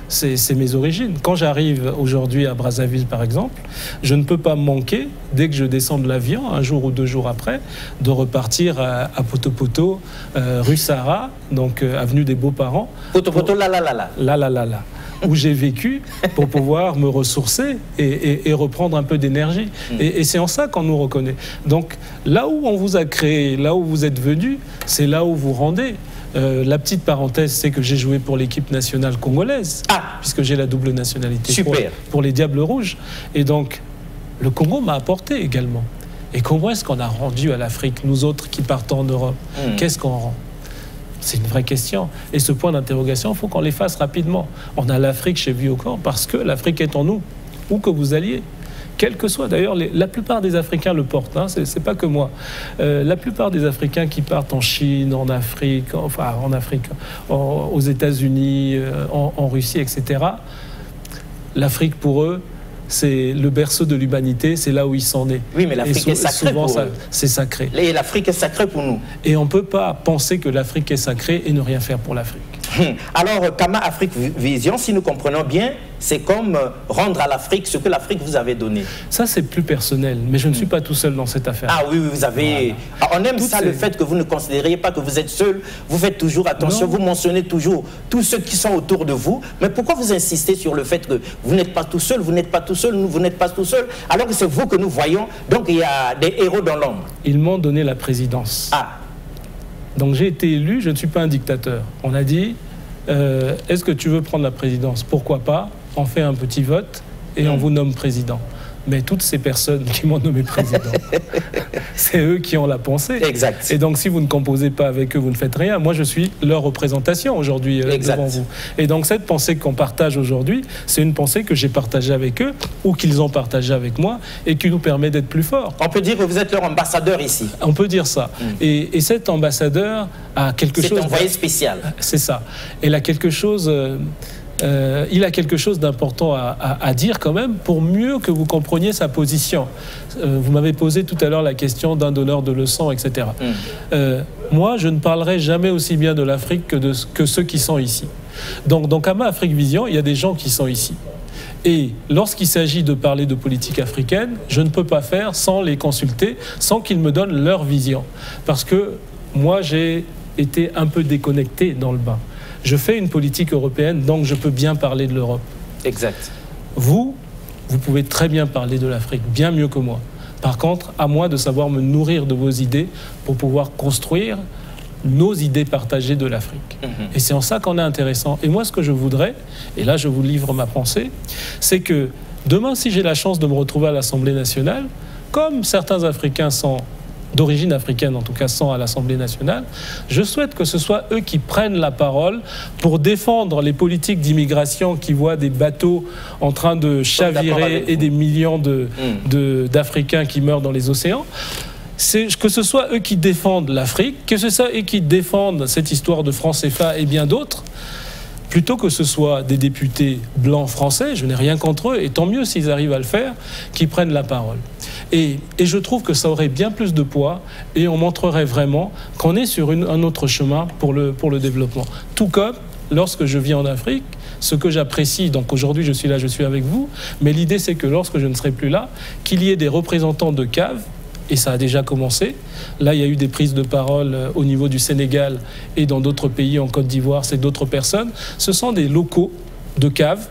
c'est mes origines. Quand j'arrive aujourd'hui à Brazzaville, par exemple, je ne peux pas me manquer, dès que je descends de l'avion, un jour ou 2 jours après, de repartir à Poto-Poto, rue Sarah, donc avenue des Beaux-Parents. Poto-Poto, là. Où j'ai vécu pour pouvoir me ressourcer et reprendre un peu d'énergie. Et c'est en ça qu'on nous reconnaît. Donc là où on vous a créé, là où vous êtes venu, c'est là où vous rendez. La petite parenthèse, c'est que j'ai joué pour l'équipe nationale congolaise, puisque j'ai la double nationalité pour les Diables Rouges. Et donc, le Congo m'a apporté également. Et comment est-ce qu'on a rendu à l'Afrique, nous autres qui partons en Europe? Qu'est-ce qu'on rend? C'est une vraie question. Et ce point d'interrogation, il faut qu'on les fasse rapidement. On a l'Afrique chez Vieux-Corps parce que l'Afrique est en nous, où que vous alliez. Quel que soit, d'ailleurs, la plupart des Africains le portent, hein, c'est pas que moi. La plupart des Africains qui partent en Chine, en Afrique, aux États-Unis, en Russie, etc., l'Afrique pour eux, c'est le berceau de l'humanité, c'est là où ils sont nés. Oui, mais l'Afrique est sacrée pour eux. C'est sacré. Et l'Afrique est sacrée pour nous. Et on ne peut pas penser que l'Afrique est sacrée et ne rien faire pour l'Afrique. Alors, Kama Afrique Vision, si nous comprenons bien, c'est comme rendre à l'Afrique ce que l'Afrique vous avait donné. Ça, c'est plus personnel, mais je ne suis pas tout seul dans cette affaire. Ah oui, vous avez... Voilà. On aime ça, le fait que vous ne considériez pas que vous êtes seul. Vous faites toujours attention, vous mentionnez toujours tous ceux qui sont autour de vous. Mais pourquoi vous insistez sur le fait que vous n'êtes pas tout seul, vous n'êtes pas tout seul, vous n'êtes pas tout seul, alors que c'est vous que nous voyons. Donc, il y a des héros dans l'ombre. Ils m'ont donné la présidence. Ah. Donc j'ai été élu, je ne suis pas un dictateur. On a dit, est-ce que tu veux prendre la présidence? Pourquoi pas? On fait un petit vote et on vous nomme président. Mais toutes ces personnes qui m'ont nommé président, c'est eux qui ont la pensée. Exact. Et donc si vous ne composez pas avec eux, vous ne faites rien. Moi, je suis leur représentation aujourd'hui devant vous. Et donc cette pensée qu'on partage aujourd'hui, c'est une pensée que j'ai partagée avec eux ou qu'ils ont partagée avec moi et qui nous permet d'être plus forts. On peut dire que vous êtes leur ambassadeur ici. On peut dire ça. Et cet ambassadeur a quelque chose... C'est un envoyé spécial. C'est ça. Il a quelque chose d'important à dire quand même pour mieux que vous compreniez sa position. Vous m'avez posé tout à l'heure la question d'un donneur de leçons, etc. Moi, je ne parlerai jamais aussi bien de l'Afrique que ceux qui sont ici. Donc, dans Kama Afrique Vision, il y a des gens qui sont ici. Et lorsqu'il s'agit de parler de politique africaine, je ne peux pas faire sans les consulter, sans qu'ils me donnent leur vision. Parce que moi, j'ai été un peu déconnecté dans le bain. Je fais une politique européenne, donc je peux bien parler de l'Europe. Exact. Vous pouvez très bien parler de l'Afrique, bien mieux que moi. Par contre, à moi de savoir me nourrir de vos idées pour pouvoir construire nos idées partagées de l'Afrique. Et c'est en ça qu'on est intéressant. Et moi, ce que je voudrais, et là je vous livre ma pensée, c'est que demain, si j'ai la chance de me retrouver à l'Assemblée nationale, comme certains Africains sont d'origine africaine, en tout cas sont à l'Assemblée nationale, je souhaite que ce soit eux qui prennent la parole pour défendre les politiques d'immigration qui voient des bateaux en train de chavirer et des millions d'Africains qui meurent dans les océans. Que ce soit eux qui défendent l'Afrique, que ce soit eux qui défendent cette histoire de franc CFA et bien d'autres, plutôt que ce soit des députés blancs français, je n'ai rien contre eux, et tant mieux s'ils arrivent à le faire, qui prennent la parole. Et je trouve que ça aurait bien plus de poids et on montrerait vraiment qu'on est sur un autre chemin pour le développement. Tout comme, lorsque je vis en Afrique, ce que j'apprécie, donc aujourd'hui je suis là, je suis avec vous, mais l'idée c'est que lorsque je ne serai plus là, qu'il y ait des représentants de CAV, et ça a déjà commencé. Là, il y a eu des prises de parole au niveau du Sénégal et dans d'autres pays, en Côte d'Ivoire, c'est d'autres personnes. Ce sont des locaux de CAV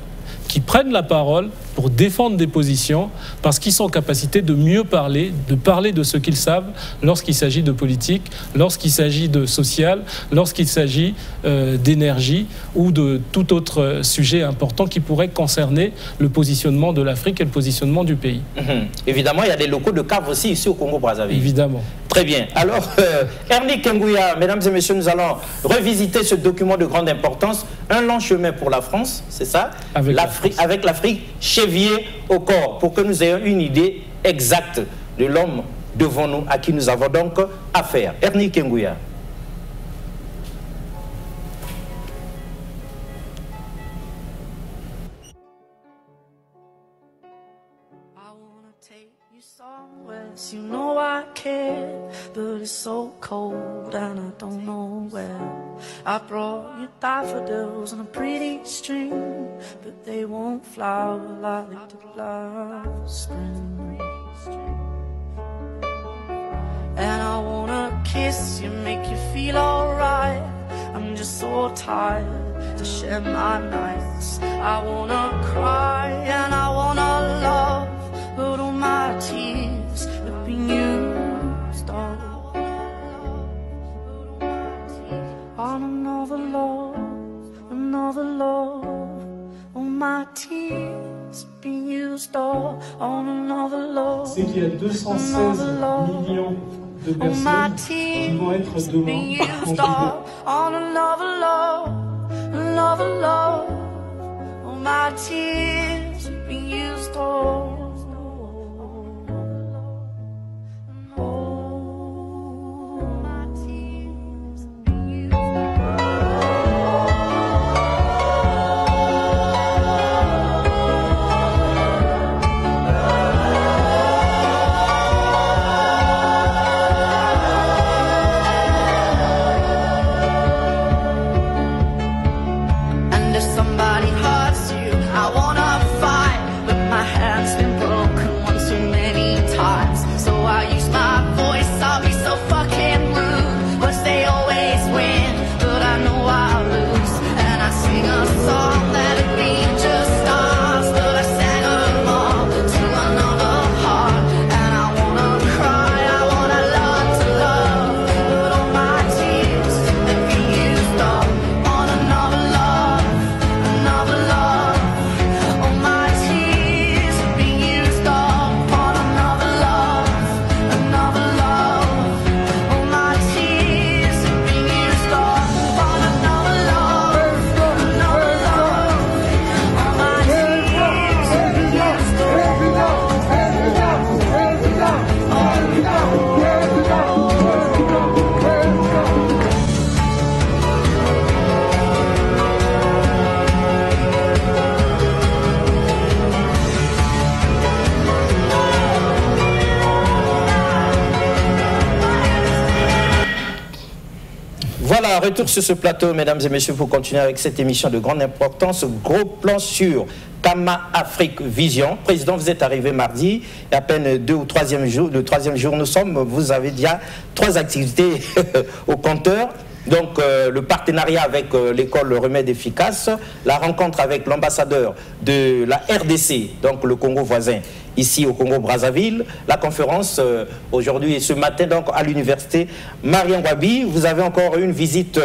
qui prennent la parole pour défendre des positions parce qu'ils sont en capacité de mieux parler de ce qu'ils savent lorsqu'il s'agit de politique, lorsqu'il s'agit de social, lorsqu'il s'agit d'énergie ou de tout autre sujet important qui pourrait concerner le positionnement de l'Afrique et le positionnement du pays. Évidemment, il y a des locaux de CAV aussi ici au Congo-Brazzaville. Évidemment. Très bien. Alors, Ernie Kengouya, mesdames et messieurs, nous allons revisiter ce document de grande importance. Un long chemin pour la France, c'est ça? Avec l'Afrique, chevillée au corps, pour que nous ayons une idée exacte de l'homme devant nous, à qui nous avons donc affaire. Ernie Kengouya. You know I care, but it's so cold and I don't know where. I brought you daffodils on a pretty string, but they won't flower like they did last spring. And I wanna kiss you, make you feel alright. I'm just so tired to share my nights. I wanna cry and I wanna love, but all my tears have been used all on another love, another love. All my tears have been used all on another love. c'est qu'il y a 216 millions de personnes qui vont être demain conjuguées. Voilà, retour sur ce plateau, mesdames et messieurs, pour continuer avec cette émission de grande importance. Gros plan sur Kama Afrique Vision. Président, vous êtes arrivé mardi, et à peine le troisième jour nous sommes, vous avez déjà 3 activités au compteur. Donc le partenariat avec l'école Remède Efficace, la rencontre avec l'ambassadeur de la RDC, donc le Congo voisin, ici au Congo-Brazzaville, la conférence aujourd'hui et ce matin donc à l'université Mariangwabi. Vous avez encore une visite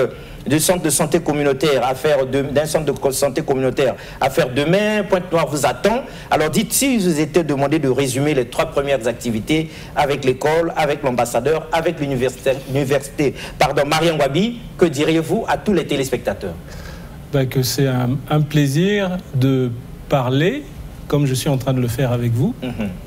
du centre de santé communautaire à faire d'un centre de santé communautaire à faire demain. Pointe-Noire vous attend. Alors dites, si vous étiez demandé de résumer les 3 premières activités avec l'école, avec l'ambassadeur, avec l'université Mariangwabi, que diriez-vous à tous les téléspectateurs? Que c'est un plaisir de parler, comme je suis en train de le faire avec vous,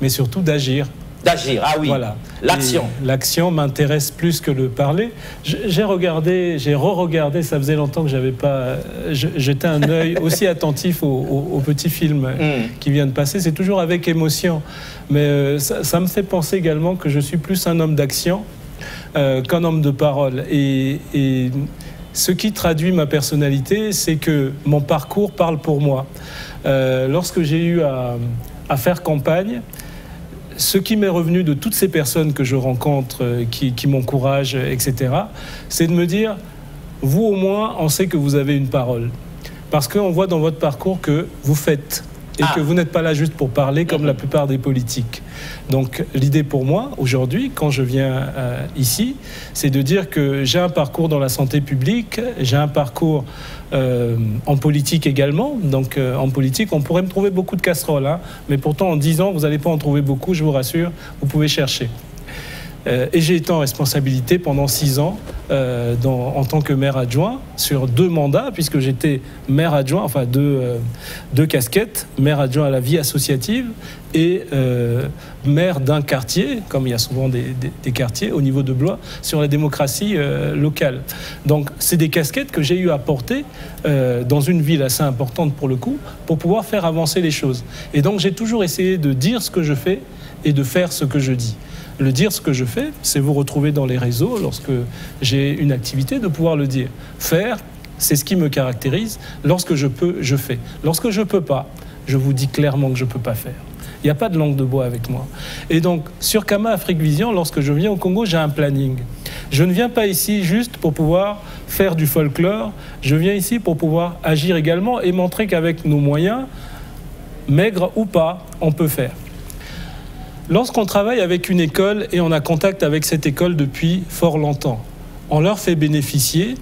mais surtout d'agir. D'agir, ah oui, voilà. L'action. L'action m'intéresse plus que le parler. J'ai re-regardé, ça faisait longtemps que j'avais pas jeté un œil aussi attentif aux petits films qui viennent de passer. C'est toujours avec émotion. Mais ça me fait penser également que je suis plus un homme d'action qu'un homme de parole. Et ce qui traduit ma personnalité, c'est que mon parcours parle pour moi. Lorsque j'ai eu à faire campagne, ce qui m'est revenu de toutes ces personnes que je rencontre, qui m'encouragent, etc., c'est de me dire, vous au moins, on sait que vous avez une parole. Parce qu'on voit dans votre parcours que vous faites et que vous n'êtes pas là juste pour parler comme la plupart des politiques. Donc l'idée pour moi, aujourd'hui, quand je viens ici, c'est de dire que j'ai un parcours dans la santé publique, j'ai un parcours en politique également. Donc en politique, on pourrait me trouver beaucoup de casseroles, hein, mais pourtant en 10 ans, vous n'allez pas en trouver beaucoup, je vous rassure, vous pouvez chercher. Et j'ai été en responsabilité pendant 6 ans en tant que maire adjoint sur 2 mandats, puisque j'étais maire adjoint, enfin 2 casquettes, maire adjoint à la vie associative et maire d'un quartier, comme il y a souvent des quartiers au niveau de Blois, sur la démocratie locale. Donc c'est des casquettes que j'ai eu à porter dans une ville assez importante pour le coup, pour pouvoir faire avancer les choses. Et donc j'ai toujours essayé de dire ce que je fais et de faire ce que je dis. Le dire ce que je fais, c'est vous retrouver dans les réseaux lorsque j'ai une activité, de pouvoir le dire. Faire, c'est ce qui me caractérise. Lorsque je peux, je fais. Lorsque je ne peux pas, je vous dis clairement que je ne peux pas faire. Il n'y a pas de langue de bois avec moi. Et donc, sur Kama Afrique Vision, lorsque je viens au Congo, j'ai un planning. Je ne viens pas ici juste pour pouvoir faire du folklore. Je viens ici pour pouvoir agir également et montrer qu'avec nos moyens, maigres ou pas, on peut faire. Lorsqu'on travaille avec une école et on a contact avec cette école depuis fort longtemps, on leur fait bénéficier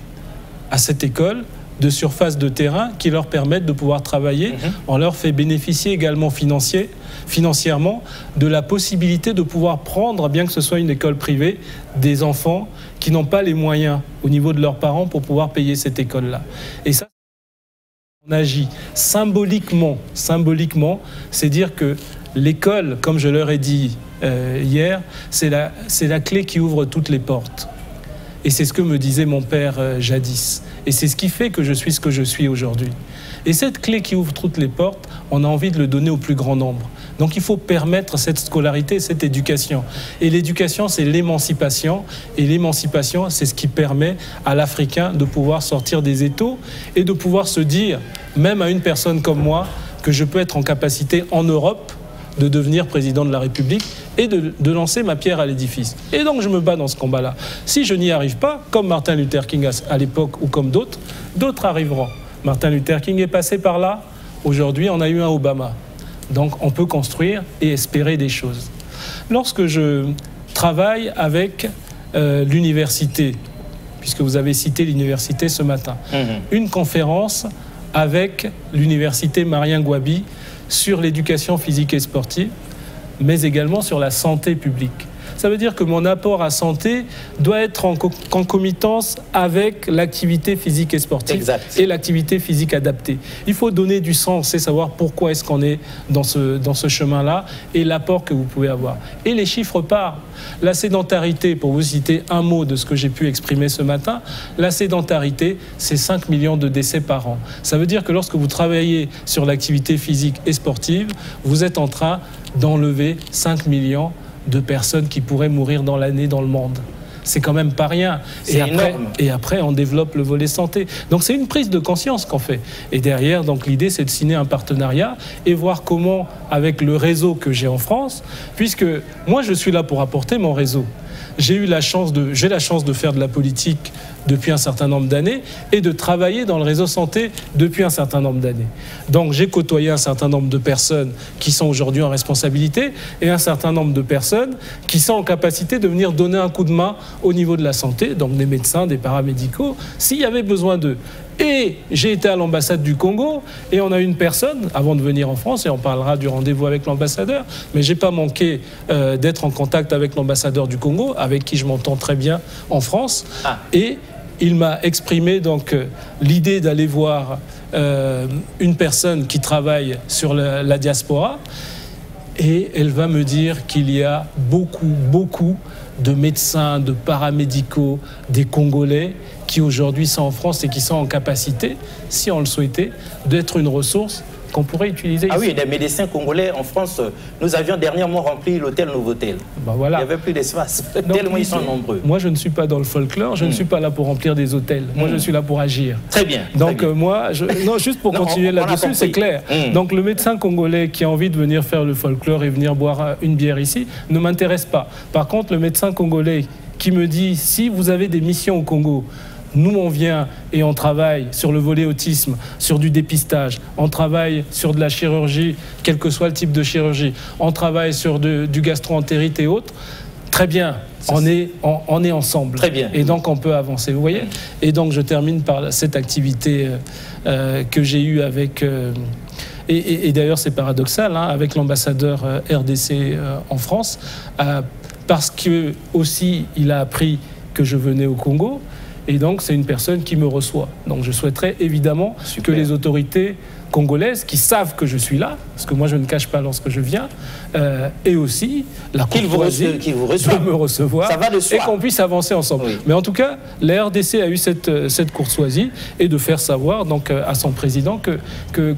à cette école de surface de terrain qui leur permettent de pouvoir travailler. On leur fait bénéficier également financièrement de la possibilité de pouvoir prendre, bien que ce soit une école privée, des enfants qui n'ont pas les moyens au niveau de leurs parents pour pouvoir payer cette école-là. Et ça, on agit symboliquement, c'est dire que l'école, comme je leur ai dit hier, c'est la clé qui ouvre toutes les portes. Et c'est ce que me disait mon père jadis. Et c'est ce qui fait que je suis ce que je suis aujourd'hui. Et cette clé qui ouvre toutes les portes, on a envie de le donner au plus grand nombre. Donc il faut permettre cette scolarité, cette éducation. Et l'éducation, c'est l'émancipation. Et l'émancipation, c'est ce qui permet à l'Africain de pouvoir sortir des étaux et de pouvoir se dire, même à une personne comme moi, que je peux être en capacité en Europe de devenir président de la République et de lancer ma pierre à l'édifice. Et donc je me bats dans ce combat-là. Si je n'y arrive pas, comme Martin Luther King à l'époque ou comme d'autres arriveront. Martin Luther King est passé par là. Aujourd'hui, on a eu un Obama. Donc on peut construire et espérer des choses. Lorsque je travaille avec l'université, puisque vous avez cité l'université ce matin, une conférence avec l'université Marien Gouabi sur l'éducation physique et sportive, mais également sur la santé publique. Ça veut dire que mon apport à santé doit être en concomitance avec l'activité physique et sportive et l'activité physique adaptée. Il faut donner du sens et savoir pourquoi est-ce qu'on est dans ce chemin-là et l'apport que vous pouvez avoir. Et les chiffres parlent. La sédentarité, pour vous citer un mot de ce que j'ai pu exprimer ce matin, la sédentarité, c'est 5 millions de décès par an. Ça veut dire que lorsque vous travaillez sur l'activité physique et sportive, vous êtes en train d'enlever 5 millions de personnes qui pourraient mourir dans l'année dans le monde. C'est quand même pas rien. Et après, on développe le volet santé. Donc c'est une prise de conscience qu'on fait. Et derrière, donc l'idée, c'est de signer un partenariat et voir comment, avec le réseau que j'ai en France, puisque moi, je suis là pour apporter mon réseau. J'ai la chance de faire de la politique depuis un certain nombre d'années et de travailler dans le réseau santé depuis un certain nombre d'années. Donc j'ai côtoyé un certain nombre de personnes qui sont aujourd'hui en responsabilité et un certain nombre de personnes qui sont en capacité de venir donner un coup de main au niveau de la santé, donc des médecins, des paramédicaux, s'il y avait besoin d'eux. Et j'ai été à l'ambassade du Congo et on a une personne, avant de venir en France, et on parlera du rendez-vous avec l'ambassadeur, mais j'ai pas manqué d'être en contact avec l'ambassadeur du Congo, avec qui je m'entends très bien en France. Et il m'a exprimé donc l'idée d'aller voir une personne qui travaille sur la diaspora et elle va me dire qu'il y a beaucoup de médecins, de paramédicaux, des Congolais qui aujourd'hui sont en France et qui sont en capacité, si on le souhaitait, d'être une ressource qu'on pourrait utiliser ici. Oui, des médecins congolais en France. Nous avions dernièrement rempli l'hôtel Novotel. Voilà. Il n'y avait plus d'espace, tellement ils sont nombreux. Moi, je ne suis pas dans le folklore, je ne suis pas là pour remplir des hôtels. Moi, je suis là pour agir. Très bien. Donc moi, juste pour continuer là-dessus, c'est clair. Donc le médecin congolais qui a envie de venir faire le folklore et venir boire une bière ici ne m'intéresse pas. Par contre, le médecin congolais qui me dit, si vous avez des missions au Congo, nous, on vient et on travaille sur le volet autisme, sur du dépistage, on travaille sur de la chirurgie, quel que soit le type de chirurgie, on travaille sur du gastro-entérite et autres. Très bien, on est ensemble. Très bien. Et donc, on peut avancer, vous voyez. Et donc, je termine par cette activité que j'ai eue avec... Et d'ailleurs, c'est paradoxal, hein, avec l'ambassadeur RDC en France, parce que aussi, il a appris que je venais au Congo. Et donc, c'est une personne qui me reçoit. Donc, je souhaiterais évidemment que les autorités congolaises qui savent que je suis là, parce que moi, je ne cache pas lorsque je viens, et aussi la courtoisie de me recevoir, ça va de soi. Et qu'on puisse avancer ensemble. Oui. Mais en tout cas, la RDC a eu cette courtoisie et de faire savoir donc, à son président que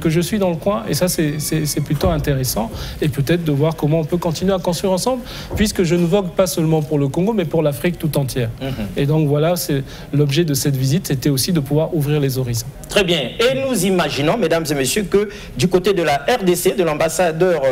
je suis dans le coin. Et ça, c'est plutôt intéressant. Et peut-être de voir comment on peut continuer à construire ensemble, puisque je ne vogue pas seulement pour le Congo, mais pour l'Afrique tout entière. Et donc, voilà, c'est l'objet de cette visite, c'était aussi de pouvoir ouvrir les horizons. Très bien. Et nous imaginons, mesdames et messieurs, que du côté de la RDC, de l'ambassadeur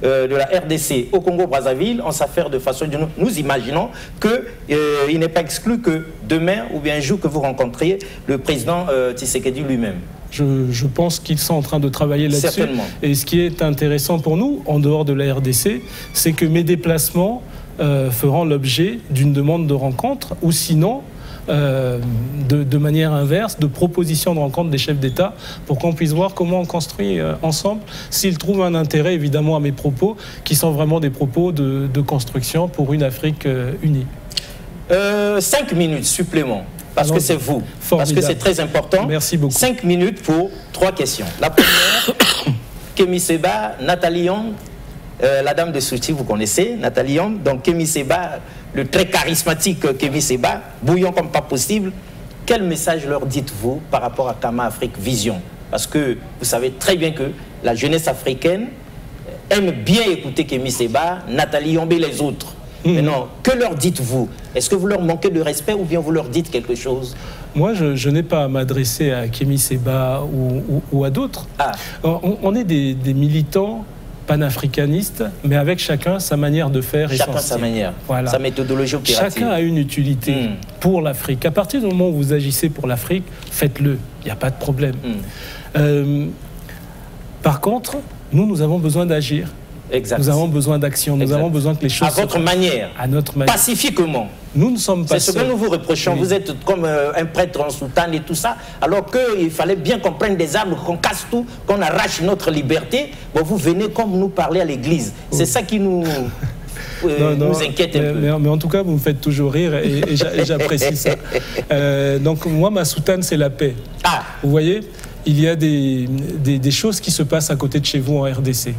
de la RDC au Congo-Brazzaville, on s'affaire de façon... Nous imaginons qu'il n'est pas exclu que demain ou bien un jour que vous rencontriez le président Tshisekedi lui-même. Je pense qu'ils sont en train de travailler là-dessus. Certainement. Et ce qui est intéressant pour nous, en dehors de la RDC, c'est que mes déplacements feront l'objet d'une demande de rencontre, ou sinon, de manière inverse, de propositions de rencontre des chefs d'État pour qu'on puisse voir comment on construit ensemble, s'ils trouvent un intérêt évidemment à mes propos, qui sont vraiment des propos de construction pour une Afrique unie. 5 minutes supplément, parce que c'est vous, formidable. parce que c'est très important. Merci beaucoup. 5 minutes pour 3 questions. La première, Kémy Séba, Nathalie Young, la dame de Souti, vous connaissez, Nathalie Young. Donc Kémy Séba, le très charismatique Kémy Séba, bouillant comme pas possible. Quel message leur dites-vous par rapport à Kama Afrique Vision? Parce que vous savez très bien que la jeunesse africaine aime bien écouter Kémy Séba, Nathalie Young et les autres. Maintenant, que leur dites-vous? Est-ce que vous leur manquez de respect ou bien vous leur dites quelque chose? Moi, je n'ai pas à m'adresser à Kémy Séba ou à d'autres. On est des militants panafricanistes, mais avec chacun sa manière de faire. Chacun sa manière, voilà. Sa méthodologie opérative. Chacun a une utilité pour l'Afrique. À partir du moment où vous agissez pour l'Afrique, faites-le, il n'y a pas de problème. Par contre, nous avons besoin d'agir. Exact. Nous avons besoin d'action, nous avons besoin que les choses... À votre manière, à notre manière. Pacifiquement. Nous ne sommes pas C'est ce que nous vous reprochons. Oui. Vous êtes comme un prêtre en soutane et tout ça, alors qu'il fallait bien qu'on prenne des armes, qu'on casse tout, qu'on arrache notre liberté. Bon, vous venez comme nous parler à l'église. Oui. C'est ça qui nous... nous inquiète un peu. Mais en tout cas, vous me faites toujours rire et j'apprécie ça. Donc moi, ma soutane, c'est la paix. Vous voyez, il y a des choses qui se passent à côté de chez vous en RDC.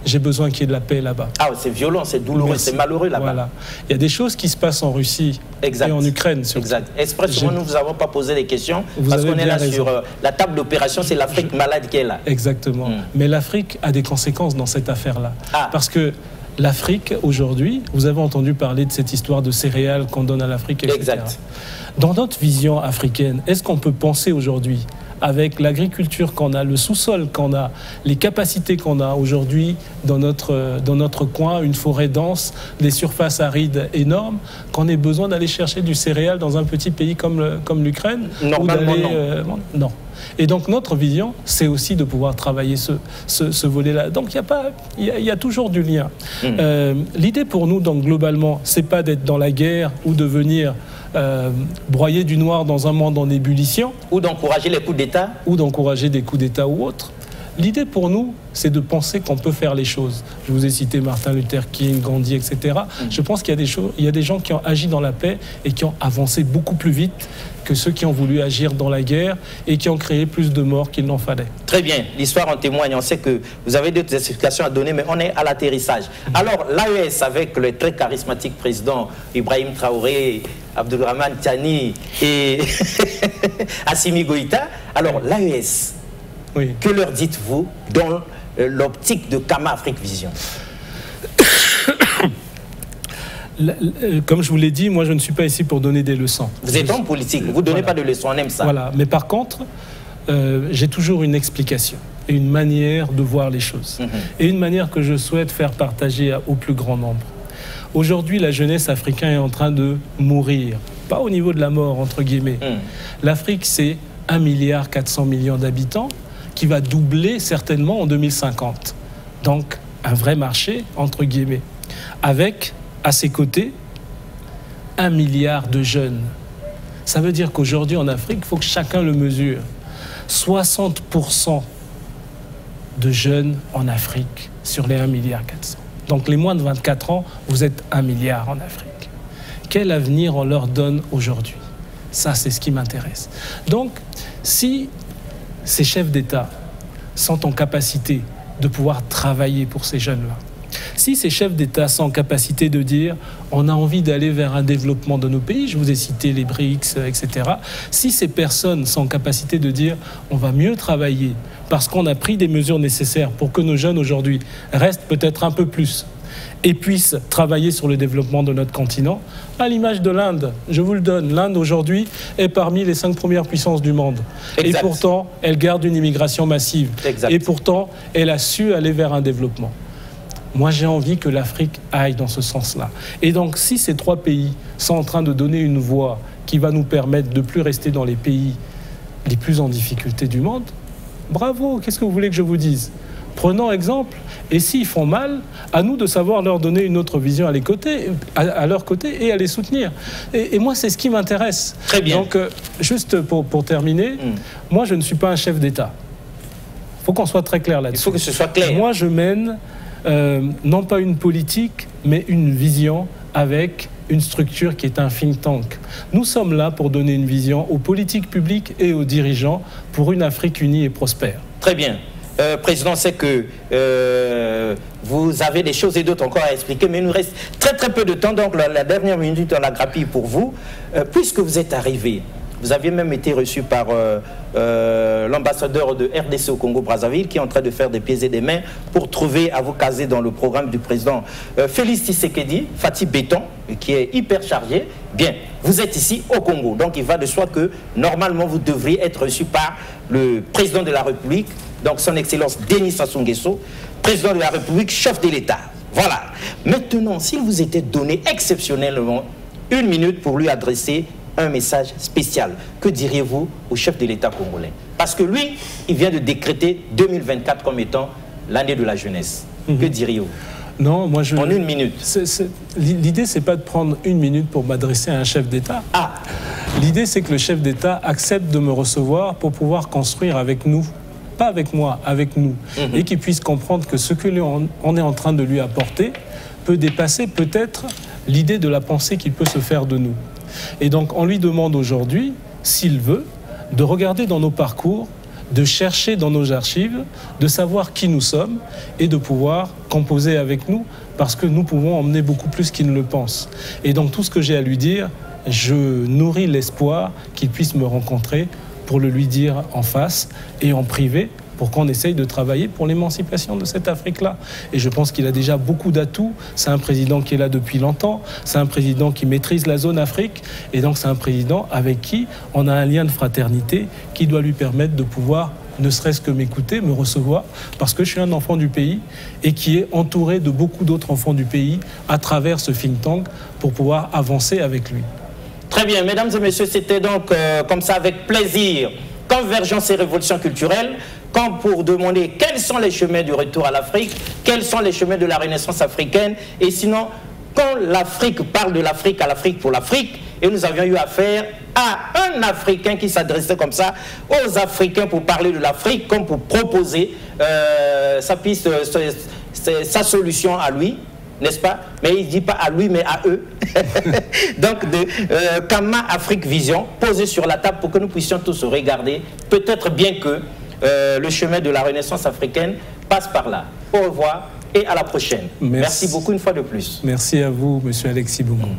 J'ai besoin qu'il y ait de la paix là-bas. C'est violent, c'est douloureux, c'est malheureux là-bas. Voilà. Il y a des choses qui se passent en Russie et en Ukraine. Exact. Expressément, nous ne vous avons pas posé des questions parce qu'on est là sur la table d'opération, c'est l'Afrique malade qui est là. Exactement. Mais l'Afrique a des conséquences dans cette affaire-là. Parce que l'Afrique, aujourd'hui, vous avez entendu parler de cette histoire de céréales qu'on donne à l'Afrique, etc. Exact. Dans notre vision africaine, est-ce qu'on peut penser aujourd'hui, avec l'agriculture qu'on a, le sous-sol qu'on a, les capacités qu'on a aujourd'hui dans notre coin, une forêt dense, des surfaces arides énormes, qu'on ait besoin d'aller chercher du céréal dans un petit pays comme l'Ukraine? Normalement, non. Et donc notre vision, c'est aussi de pouvoir travailler ce volet-là. Donc il y a toujours du lien. L'idée pour nous, donc globalement, c'est pas d'être dans la guerre ou de venir broyer du noir dans un monde en ébullition. Ou d'encourager les coups d'État. Ou d'encourager des coups d'État ou autres. L'idée pour nous, c'est de penser qu'on peut faire les choses. Je vous ai cité Martin Luther King, Gandhi, etc. Je pense qu'il y a des gens qui ont agi dans la paix et qui ont avancé beaucoup plus vite que ceux qui ont voulu agir dans la guerre et qui ont créé plus de morts qu'il n'en fallait. Très bien, l'histoire en témoigne. On sait que vous avez d'autres explications à donner, mais on est à l'atterrissage. Alors, l'AES, avec le très charismatique président Ibrahim Traoré, Abdourahmane Tiani et Assimi Goïta, alors l'AES, que leur dites-vous dans l'optique de Kama Afrique Vision? Comme je vous l'ai dit, moi je ne suis pas ici pour donner des leçons. Vous êtes homme politique, vous ne donnez pas de leçons, on aime ça. Voilà, mais par contre, j'ai toujours une explication et une manière de voir les choses. Et une manière que je souhaite faire partager au plus grand nombre. Aujourd'hui, la jeunesse africaine est en train de mourir. Pas au niveau de la mort, entre guillemets. L'Afrique, c'est 1,4 milliard d'habitants qui va doubler certainement en 2050. Donc, un vrai marché, entre guillemets. Avec, à ses côtés, 1 milliard de jeunes. Ça veut dire qu'aujourd'hui, en Afrique, il faut que chacun le mesure. 60% de jeunes en Afrique sur les 1,4 milliard. Donc, les moins de 24 ans, vous êtes 1 milliard en Afrique. Quel avenir on leur donne aujourd'hui? Ça, c'est ce qui m'intéresse. Donc, si ces chefs d'État sont en capacité de pouvoir travailler pour ces jeunes-là, si ces chefs d'État sont en capacité de dire on a envie d'aller vers un développement de nos pays, je vous ai cité les BRICS, etc. Si ces personnes sont en capacité de dire on va mieux travailler parce qu'on a pris des mesures nécessaires pour que nos jeunes aujourd'hui restent peut-être un peu plus et puissent travailler sur le développement de notre continent, à l'image de l'Inde, je vous le donne, l'Inde aujourd'hui est parmi les 5 premières puissances du monde. Exact. Et pourtant, elle garde une immigration massive. Exact. Et pourtant, elle a su aller vers un développement. Moi, j'ai envie que l'Afrique aille dans ce sens-là. Et donc, si ces 3 pays sont en train de donner une voie qui va nous permettre de ne plus rester dans les pays les plus en difficulté du monde, bravo, qu'est-ce que vous voulez que je vous dise? Prenons exemple. Et s'ils font mal, à nous de savoir leur donner une autre vision à leur côté et à les soutenir. Et moi, c'est ce qui m'intéresse. Très bien. Donc, juste pour terminer, moi, je ne suis pas un chef d'État. Il faut qu'on soit très clair là-dessus. Il faut que ce soit clair. Moi, je mène non pas une politique, mais une vision avec une structure qui est un think tank. Nous sommes là pour donner une vision aux politiques publiques et aux dirigeants pour une Afrique unie et prospère. Très bien. Président, c'est que vous avez des choses et d'autres encore à expliquer, mais il nous reste très peu de temps, donc la dernière minute, on la grappille pour vous. Puisque vous êtes arrivé, vous aviez même été reçu par l'ambassadeur de RDC au Congo-Brazzaville qui est en train de faire des pieds et des mains pour trouver à vous caser dans le programme du président Félix Tshisekedi, Fatih Béton, qui est hyper chargé. Bien, vous êtes ici au Congo, donc il va de soi que normalement vous devriez être reçu par le président de la République, donc son Excellence Denis Sassou Nguesso, président de la République, chef de l'État. Voilà. Maintenant, s'il vous était donné exceptionnellement 1 minute pour lui adresser un message spécial, que diriez-vous au chef de l'État congolais? Parce que lui, il vient de décréter 2024 comme étant l'année de la jeunesse. Que diriez-vous? Non, moi En 1 minute. L'idée, c'est pas de prendre 1 minute pour m'adresser à un chef d'État. Ah. L'idée, c'est que le chef d'État accepte de me recevoir pour pouvoir construire avec nous. Pas avec moi, avec nous. Et qu'il puisse comprendre que ce que on est en train de lui apporter peut dépasser peut-être l'idée de la pensée qu'il peut se faire de nous. Et donc, on lui demande aujourd'hui, s'il veut, de regarder dans nos parcours, de chercher dans nos archives, de savoir qui nous sommes et de pouvoir composer avec nous parce que nous pouvons emmener beaucoup plus qu'il ne le pense. Et donc, tout ce que j'ai à lui dire, je nourris l'espoir qu'il puisse me rencontrer pour le lui dire en face et en privé, pour qu'on essaye de travailler pour l'émancipation de cette Afrique-là. Et je pense qu'il a déjà beaucoup d'atouts. C'est un président qui est là depuis longtemps, c'est un président qui maîtrise la zone Afrique, et donc c'est un président avec qui on a un lien de fraternité qui doit lui permettre de pouvoir ne serait-ce que m'écouter, me recevoir, parce que je suis un enfant du pays et qui est entouré de beaucoup d'autres enfants du pays à travers ce think tank pour pouvoir avancer avec lui. Très bien, mesdames et messieurs, c'était donc comme ça avec plaisir. Convergence et révolution culturelle, comme pour demander quels sont les chemins du retour à l'Afrique, quels sont les chemins de la renaissance africaine, et sinon, quand l'Afrique parle de l'Afrique à l'Afrique pour l'Afrique, et nous avions eu affaire à un Africain qui s'adressait comme ça aux Africains pour parler de l'Afrique, comme pour proposer sa solution à lui, n'est-ce pas? Mais il ne dit pas à lui, mais à eux. Donc, de Kama Afrique Vision, posé sur la table pour que nous puissions tous regarder. Peut-être bien que le chemin de la renaissance africaine passe par là. Au revoir et à la prochaine. Merci beaucoup une fois de plus. Merci à vous, monsieur Alexis Boumou.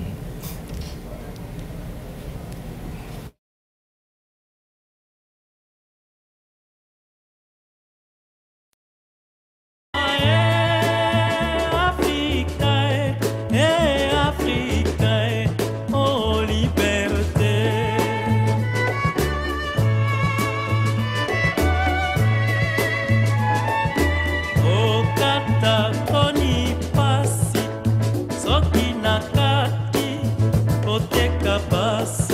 Soki na kati oteka pasi